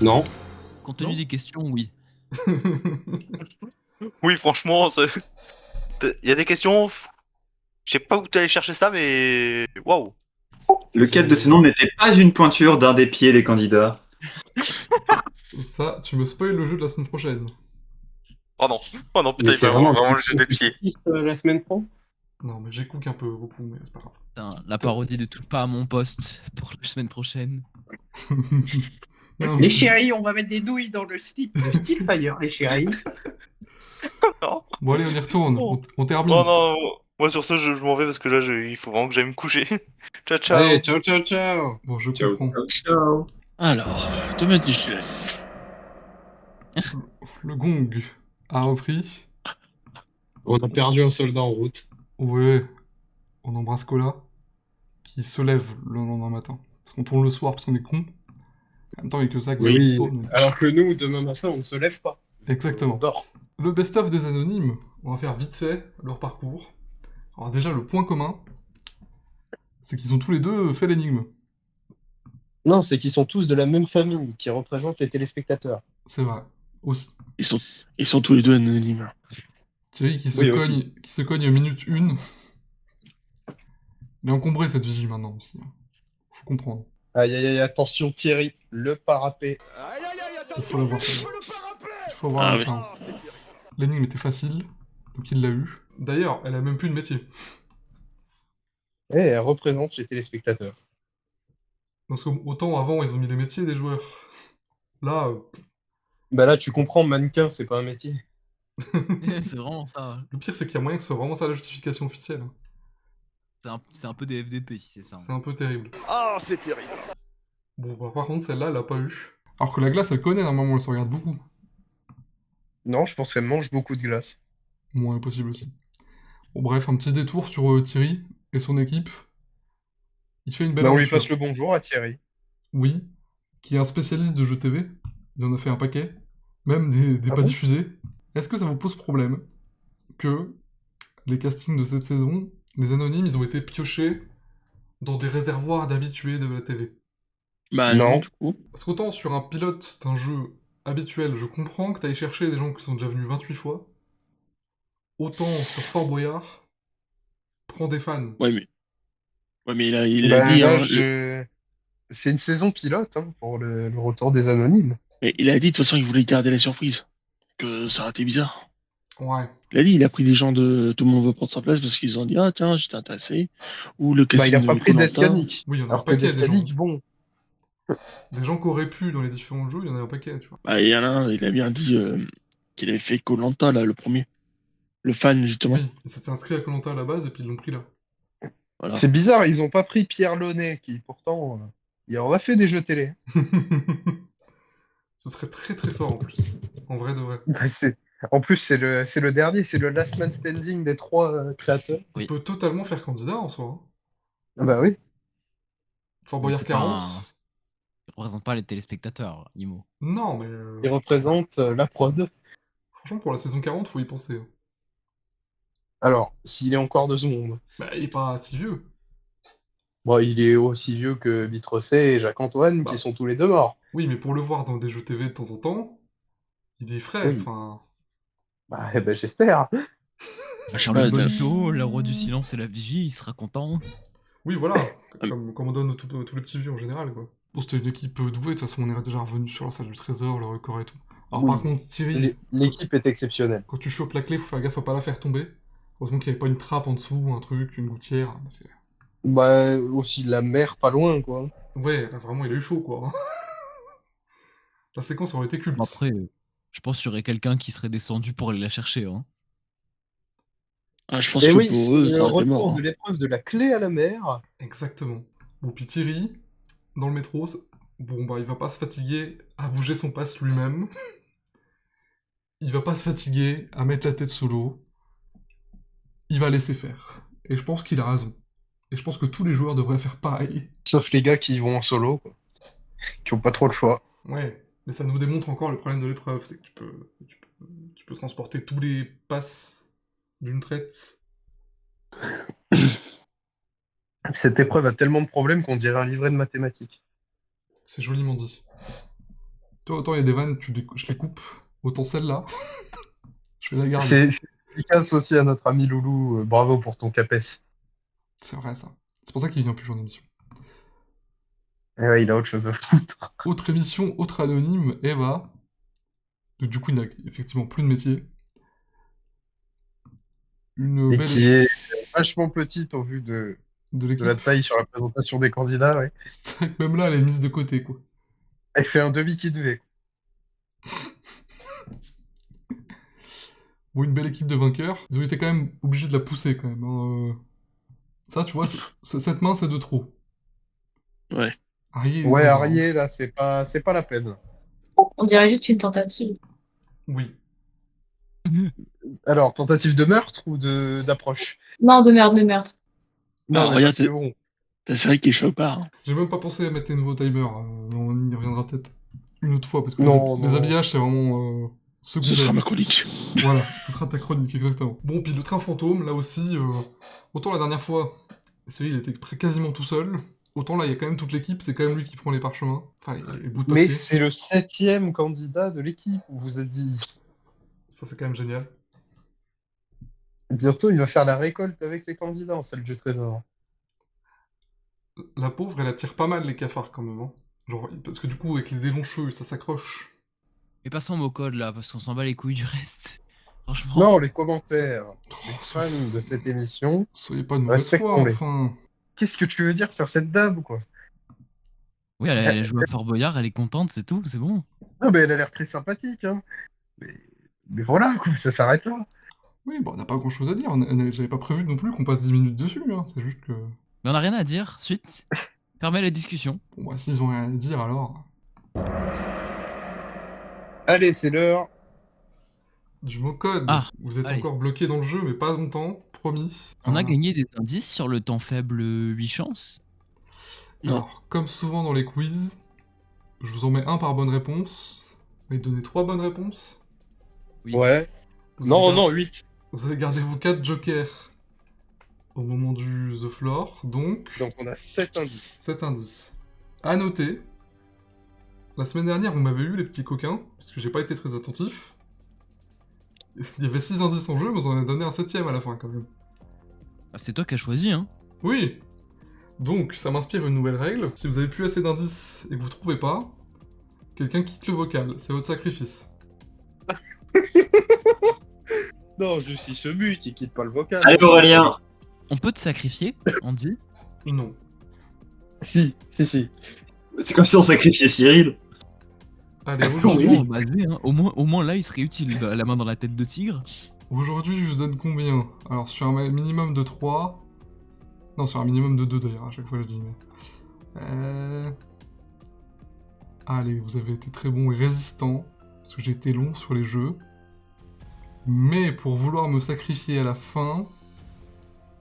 Non. Compte tenu Non. des questions, oui. Oui, franchement, il y a des questions. Je sais pas où t'es allé chercher ça, mais. Waouh. Lequel de ces noms n'était pas une pointure d'un des pieds des candidats? Ça, tu me spoil le jeu de la semaine prochaine. Oh non, putain, Mais il c'est va vraiment le jeu des pieds. La semaine pro. Non, mais j'écoute un peu beaucoup, mais c'est pas grave. Putain, la parodie de Touche pas à mon poste pour la semaine prochaine. Non, Les chéris, on va mettre des douilles dans le slip de Steelfire, les chéris. Non. Bon, allez, on y retourne. Oh. On termine. Oh non, moi sur ça, je m'en vais parce que là, il faut vraiment que j'aille me coucher. Ciao, ciao. Allez, ciao, ciao, ciao. Bon, je Ciao. comprends. Ciao. Alors, Tomate Digital. Le gong a repris. On a perdu un soldat en route. Ouais, on embrasse Cola, qui se lève le lendemain matin. Parce qu'on tourne le soir parce qu'on est con. En même temps, il y a que ça qui est dispo. donc- Alors que nous, demain matin, on ne se lève pas. Exactement. On dort. Le best-of des anonymes, on va faire vite fait leur parcours. Alors déjà, le point commun, c'est qu'ils ont tous les deux fait l'énigme. Non, c'est qu'ils sont tous de la même famille, qui représentent les téléspectateurs. C'est vrai. Aussi. Ils sont tous les deux anonymes. Thierry qui se, Oui, cogne, qui se cogne minute 1. Il est encombré cette vigie maintenant aussi. Faut comprendre. Aïe, aïe, aïe, attention Thierry, le parapet. Il faut l'avoir. Il faut avoir Ah la oui. référence. L'énigme était facile, donc il l'a eu. D'ailleurs, elle a même plus de métier. Et elle représente les téléspectateurs. Parce qu'autant avant, ils ont mis les métiers des joueurs. Là, Bah là, tu comprends, mannequin, c'est pas un métier. C'est vraiment ça. le pire, c'est qu'il y a moyen que ce soit vraiment ça la justification officielle. C'est un peu des FDP si c'est ça. C'est un peu terrible. Ah, c'est terrible. Bon, bah, par contre, celle-là, elle l'a pas eu. Alors que la glace, elle connaît, normalement, elle se regarde beaucoup. Non, je pense qu'elle mange beaucoup de glace. Moins impossible aussi. Bon, bref, un petit détour sur Thierry et son équipe. Il fait une belle Bah, on lui aventure. passe le bonjour à Thierry. Oui, qui est un spécialiste de jeux TV. Il en a fait un paquet. Même des Ah pas bon diffusés. Est-ce que ça vous pose problème que les castings de cette saison, les anonymes, ils ont été piochés dans des réservoirs d'habitués de la TV? Bah Non. non, du coup. Parce qu'autant sur un pilote d'un jeu habituel, je comprends que t'ailles chercher des gens qui sont déjà venus 28 fois. Autant sur Fort Boyard, prends des fans. Ouais, mais il a Bah, dit, là, hein, c'est une saison pilote hein, pour le retour des anonymes. mais il a dit de toute façon il voulait garder la surprise. Que ça aurait été bizarre. Ouais. Il a dit, il a pris des gens de tout le monde veut prendre sa place parce qu'ils ont dit ah tiens j'étais intéressé. Ou le Bah, il a casting pas de pris Koh-Lanta. d'Escanic. Oui, il y en a un Alors que paquet des gens. d'Escanic, bon. Des gens qui auraient pu dans les différents jeux, il y en a un paquet, tu vois. Bah, il y en a un, il a bien dit qu'il avait fait Koh-Lanta là, le premier. Le fan justement. Oui, ils s'étaient inscrits à Koh Lanta à la base et puis ils l'ont pris là. Voilà. C'est bizarre, ils ont pas pris Pierre Launay, qui pourtant, il en a fait des jeux télé. Ce serait très très fort en plus. En vrai de vrai. Bah, en plus, c'est le dernier, c'est le last man standing des trois créateurs. Il peut totalement faire candidat en soi. Hein. Ah bah oui. Fort Mais Boyard c'est pas 40. Il représente pas les téléspectateurs, Imo. Non, mais Il représente la prod. franchement, pour la saison 40, faut y penser. Hein. Alors, s'il est encore de ce monde. Bah, il est pas si vieux. Bon, il est aussi vieux que Vitrocet et Jacques-Antoine, Bah. qui sont tous les deux morts. Oui, mais pour le voir dans des jeux TV de temps en temps, il est frais. Oui. Enfin, Bah, eh ben, j'espère. Bah, je sais Le pas, Bonito, le roi du silence et la vigie, il sera content. oui, voilà. Comme on donne tous les petits vieux en général, quoi. Bon, c'était une équipe douée, de toute façon, on est déjà revenu sur la salle du trésor, le record et tout. Alors, Oui. par contre, Thierry, L'équipe est exceptionnelle. quand tu chopes la clé, faut faire gaffe à pas la faire tomber. Heureusement qu'il n'y avait pas une trappe en dessous, un truc, une gouttière. C'est- Bah, aussi la mer pas loin, quoi. Ouais, là, vraiment, il a eu chaud, quoi. La séquence aurait été culte. Après, je pense qu'il y aurait quelqu'un qui serait descendu pour aller la chercher. Hein. ah, je pense Et que oui, pour eux, c'est ça le aurait été retour mort. de Hein. l'épreuve de la clé à la mer. Exactement. Bon, puis Thierry, dans le métro, bon, bah, il va pas se fatiguer à bouger son passe lui-même. Il va pas se fatiguer à mettre la tête sous l'eau. Il va laisser faire. Et je pense qu'il a raison. Et je pense que tous les joueurs devraient faire pareil. Sauf les gars qui vont en solo, quoi. Qui ont pas trop le choix. Ouais, mais ça nous démontre encore le problème de l'épreuve, c'est que tu peux transporter tous les passes d'une traite. Cette épreuve a tellement de problèmes qu'on dirait un livret de mathématiques. C'est joliment dit. Toi, autant il y a des vannes, je les coupe. Autant celle-là, je vais la garder. C'est efficace aussi à notre ami Loulou. Bravo pour ton CAPES. C'est vrai, ça. C'est pour ça qu'il vient plus en émission. Et ouais, il a autre chose à foutre. Autre émission, autre anonyme, Eva. Donc, du coup, il n'a effectivement plus de métier. Une Et belle qui est vachement petite au vu de de l'équipe. la taille sur la présentation des candidats, ouais. C'est vrai que même là, elle est mise de côté, quoi. Elle fait un demi-kidney. Bon, une belle équipe de vainqueurs. Ils ont été quand même obligés de la pousser, quand même. Hein. Ça, tu vois, cette main, c'est de trop. Ouais. Arié, il est Ouais, sympa, Arié, là, c'est pas la peine. On dirait juste une tentative. hein. Oui. Alors, tentative de meurtre ou d'approche? Non, de merde, de merde. Non, Alors, mais regarde, parce que bon. t'as série qui est chaud pas. Hein. J'ai même pas pensé à mettre les nouveaux timers. On y reviendra peut-être une autre fois, parce que Non, les non. habillages, c'est vraiment Ce secondaire. sera ma chronique. Voilà, ce sera ta chronique, exactement. Bon, puis le train fantôme, là aussi, autant la dernière fois, c'est vrai, il était quasiment tout seul, autant là, il y a quand même toute l'équipe, c'est quand même lui qui prend les parchemins, enfin, les bouts de Mais papier. c'est le 7e candidat de l'équipe, on vous a dit. Ça, c'est quand même génial. Bientôt, il va faire la récolte avec les candidats en salle du trésor. La pauvre, elle attire pas mal les cafards, quand même, hein. Genre, parce que du coup, avec les dés longs cheveux, ça s'accroche. Et passons au code là, parce qu'on s'en bat les couilles du reste. Franchement. Non, les commentaires. Les Oh, fans de cette émission, soyez pas de mauvaise foi, respectons-les. enfin. Qu'est-ce que tu veux dire sur cette dame, quoi? Oui, elle a joué à Fort Boyard, elle est contente, c'est tout, c'est bon. Ah, mais elle a l'air très sympathique, hein. Mais voilà, quoi, ça s'arrête là. Oui, bon, on n'a pas grand-chose à dire, j'avais pas prévu non plus qu'on passe 10 minutes dessus, hein, c'est juste que... Mais on a rien à dire, suite. Fermez la discussion. Bon, bah, s'ils ont rien à dire, alors... Allez, c'est l'heure. Du mot code. Ah, Vous êtes allez. encore bloqué dans le jeu, mais pas longtemps, promis. On a Ah. gagné des indices sur le temps faible 8 chances. Non. Alors, comme souvent dans les quiz, je vous en mets un par bonne réponse. Mais donnez 3 bonnes réponses. Oui. Ouais. Vous Non, avez non, 8. Vous avez gardé vos 4 jokers au moment du The Floor, donc Donc on a 7 indices. 7 indices. À noter, la semaine dernière, vous m'avez eu les petits coquins, parce que j'ai pas été très attentif. Il y avait 6 indices en jeu, mais vous en avez donné un 7ème à la fin quand même. Ah, c'est toi qui as choisi, hein. Oui. Donc, ça m'inspire une nouvelle règle. Si vous avez plus assez d'indices et que vous trouvez pas, quelqu'un quitte le vocal. C'est votre sacrifice. Non, juste il se bute, il quitte pas le vocal. Allez Aurélien. On peut te sacrifier, Andy. Non. Si. C'est comme si on sacrifiait Cyril. Allez, Franchement, aujourd'hui, basé, hein. Au moins là, il serait utile, la main dans la tête de tigre. aujourd'hui, je vous donne combien? Alors, sur un minimum de 3... Non, sur un minimum de 2 d'ailleurs, à chaque fois je dis. Mais... Allez, vous avez été très bon et résistant, parce que j'ai été long sur les jeux. Mais pour vouloir me sacrifier à la fin...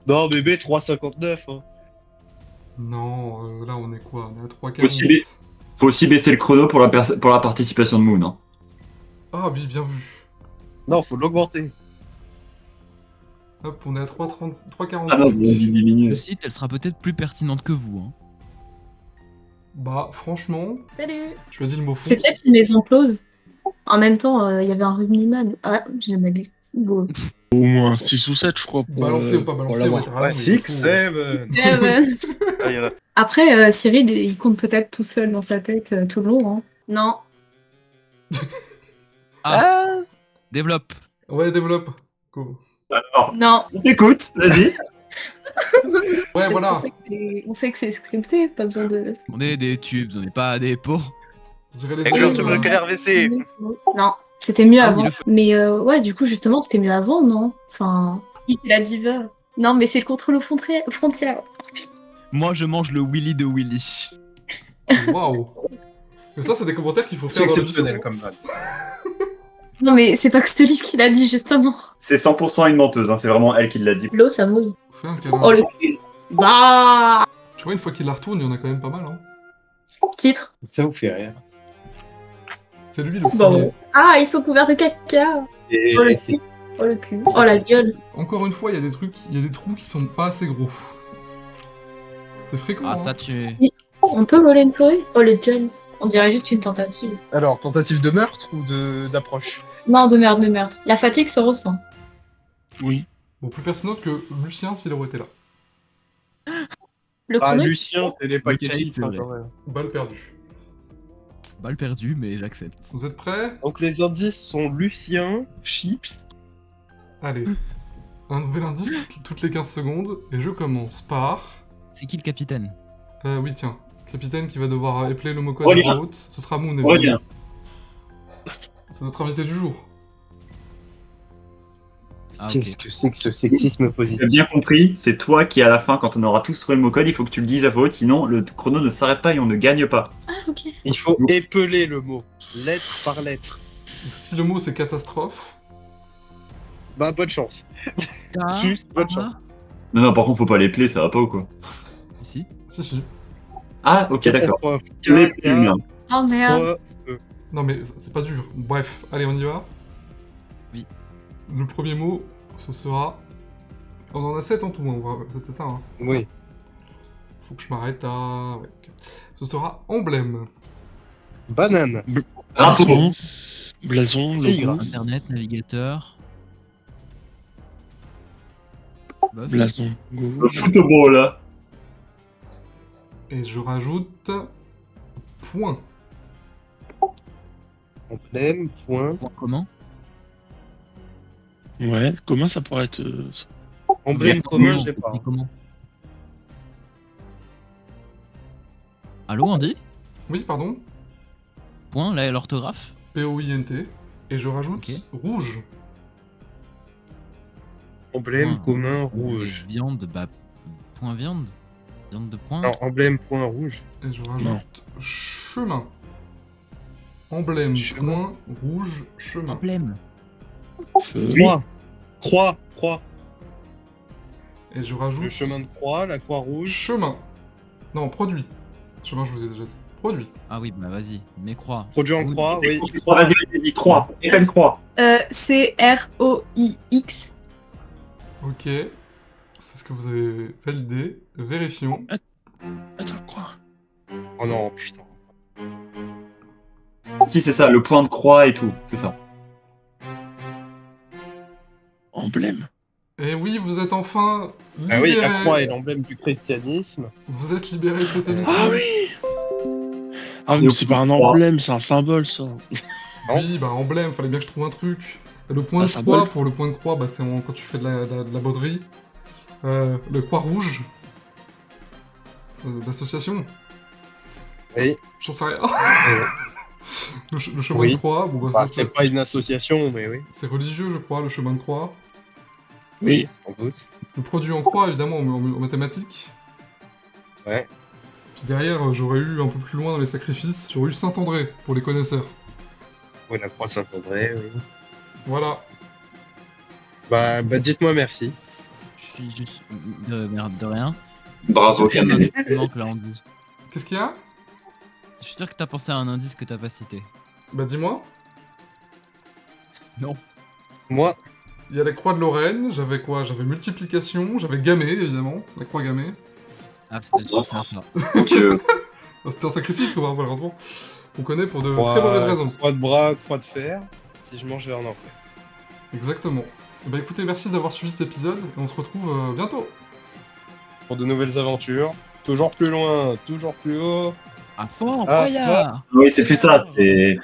Non, bébé, 3,59. Hein. Non, là on est quoi? On est à Aussi 3,40. Faut aussi baisser le chrono pour la participation de Moon. Hein. Ah oui, bien vu. Non, faut l'augmenter. Hop, on est à 3,30, 3,45. Ah non, vous avez Je diminué. cite, elle sera peut-être plus pertinente que vous. Hein. Bah, franchement, Salut. tu as dit le mot fond. C'est peut-être une maison close. En même temps, il y avait un rugbyman. Ah, j'ai mal dit. Bon. Au moins 6 ou 7, je crois. Pour, Balancer ou pas pour balancer, l'avoir. ouais, t'as raison, il faut- 6, 7. Eh ben. Ah, il y en a. Après, Cyril, il compte peut-être tout seul dans sa tête tout le long. Hein. Non. Ah, développe. Ouais, développe. Go. Alors, Non. écoute, vas-y. Ouais, Parce voilà. On sait que c'est scripté, pas besoin de. On est des tubes, on n'est pas des pots. Je dirais les Exemple, élèves, tu veux quel RVC? Non, c'était mieux Ah, avant. il le fait. Mais ouais, du coup, justement, c'était mieux avant, non? Enfin, il fait la diva. Non, mais c'est le contrôle aux frontières. Moi, je mange le Willy de Willy. Waouh. Mais ça, c'est des commentaires qu'il faut C'est faire dans exceptionnel l'émission. comme van. Non, mais c'est pas que ce livre qui l'a dit, justement. C'est 100% une menteuse, hein, c'est vraiment elle qui l'a dit. L'eau, ça mouille. Fais un câlin. Oh, le cul. Bah. Tu vois, une fois qu'il la retourne, il y en a quand même pas mal. Hein. Titre. Ça vous fait rire. C'est lui le Bon. premier. Ah, ils sont couverts de caca. Et Oh, le cul. Oh, le cul. Oh, la gueule. Encore une fois, il y a des trucs, il y a des trous qui sont pas assez gros. C'est fréquent. Ah, hein. ça, tu. On peut voler une souris? Oh, le Jones. On dirait juste une tentative. Alors, tentative de meurtre ou d'approche? Non, de merde, de merde. La fatigue se ressent. Oui. Bon, plus pertinente que Lucien s'il aurait été là. Le Ah, chrono Lucien, c'est les paquets Le chips, chat, hein, c'est quand vrai. même. Balle perdue. Balle perdue, mais j'accepte. Vous êtes prêts? Donc les indices sont Lucien, chips. Allez. Un nouvel indice toutes les 15 secondes. Et je commence par... C'est qui le capitaine? Oui, tiens. Capitaine qui va devoir épeler le mot-code Regarde. à voix haute. Ce sera Moon, évidemment. Regarde. C'est notre invité du jour. Ah, ok. Qu'est-ce que c'est que ce sexisme Tu positif? as bien compris, c'est toi qui à la fin, quand on aura tous trouvé le mot code, il faut que tu le dises à voix haute, sinon le chrono ne s'arrête pas et on ne gagne pas. Ah, ok. Il faut épeler le mot, lettre par lettre. Si le mot c'est catastrophe, Bah, bonne chance. Ah, Juste bonne chance. ah, Non, non, par contre, faut pas les player, ça va pas ou quoi? Si. si. Ah, ok, d'accord. Catastrophe. Les plus, merde. Oh merde. Non mais c'est pas dur. Bref, allez, on y va. Oui. Le premier mot, ce sera... On en a 7 en tout, hein. C'était ça. Hein. Oui. Faut que je m'arrête à... Ouais, ok. Ce sera emblème. Banane. Drapeau. Blason, Tigre. logo, Internet, navigateur. Bof. blason, Le go. football, là. Et je rajoute... Point. Emblème, point. Point commun. Ouais, comment ça pourrait être ça? Emblème commun, j'ai pas. Et comment? Allô, Andy? Oui, pardon. Point, là, l'orthographe. P-O-I-N-T. Et je rajoute Ok. rouge. Emblème Point. commun rouge. Viande, bah. Point viande. Viande de point. Non, emblème point rouge. Et je rajoute chemin. Emblème, Chemin. point, rouge, chemin. Emblème. Feu. Croix. Croix. Croix. Et je rajoute... Le chemin de croix, la croix rouge. Chemin. Non, produit. Chemin, je vous ai déjà dit. Produit. Ah oui, bah vas-y. Mais croix. Produit en croix, oui. Oh, vas-y, vas-y, dis croix. Épelle croix. C-R-O-I-X. Ok. C'est ce que vous avez validé. Vérifions. Attends, quoi? Oh non, putain. Si, c'est ça, le point de croix et tout, c'est ça. Emblème? Et oui, vous êtes enfin Ah oui, libérés. la croix est l'emblème du christianisme. Vous êtes libérés de cette émission. Ah oui! Ah, mais c'est pas un emblème, c'est un symbole, ça. Oui, bah emblème, fallait bien que je trouve un truc. Le point Un de croix, symbole. pour le point de croix, bah, c'est quand tu fais de la broderie. Le croix rouge. L'association. Oui. J'en sais rien. le chemin Oui. de croix, bon, bah, Bah, ça, c'est pas une association, mais oui. c'est religieux, je crois, le chemin de croix. Oui. Sans doute. Le produit en croix, évidemment, en mathématiques. Ouais. Puis derrière, j'aurais eu un peu plus loin dans les sacrifices, j'aurais eu Saint-André, pour les connaisseurs. Oui, la croix Saint-André, oui. Voilà. Bah dites-moi merci. Je suis juste. Merde, de rien. Bravo, Je suis sûr qu'il y a un Camille. indice qui manque, là, Andy. Qu'est-ce qu'il y a? Je suis sûr que t'as pensé à un indice que t'as pas cité. Bah dis-moi. Non. Moi, Il y a la croix de Lorraine, j'avais quoi? J'avais multiplication, j'avais gammée, évidemment, la croix gammée. Ah, parce que je pensais à ça. Mon Dieu. Ah, c'était un sacrifice, quoi, malheureusement. On connaît pour de croix, très mauvaises raisons. croix de bras, croix de fer. Si je mange vers un enfer. Exactement. Bah écoutez, merci d'avoir suivi cet épisode, et on se retrouve bientôt. Pour de nouvelles aventures. Toujours plus loin, toujours plus haut. À fort, Ah, Boya! Oui, c'est plus ça, c'est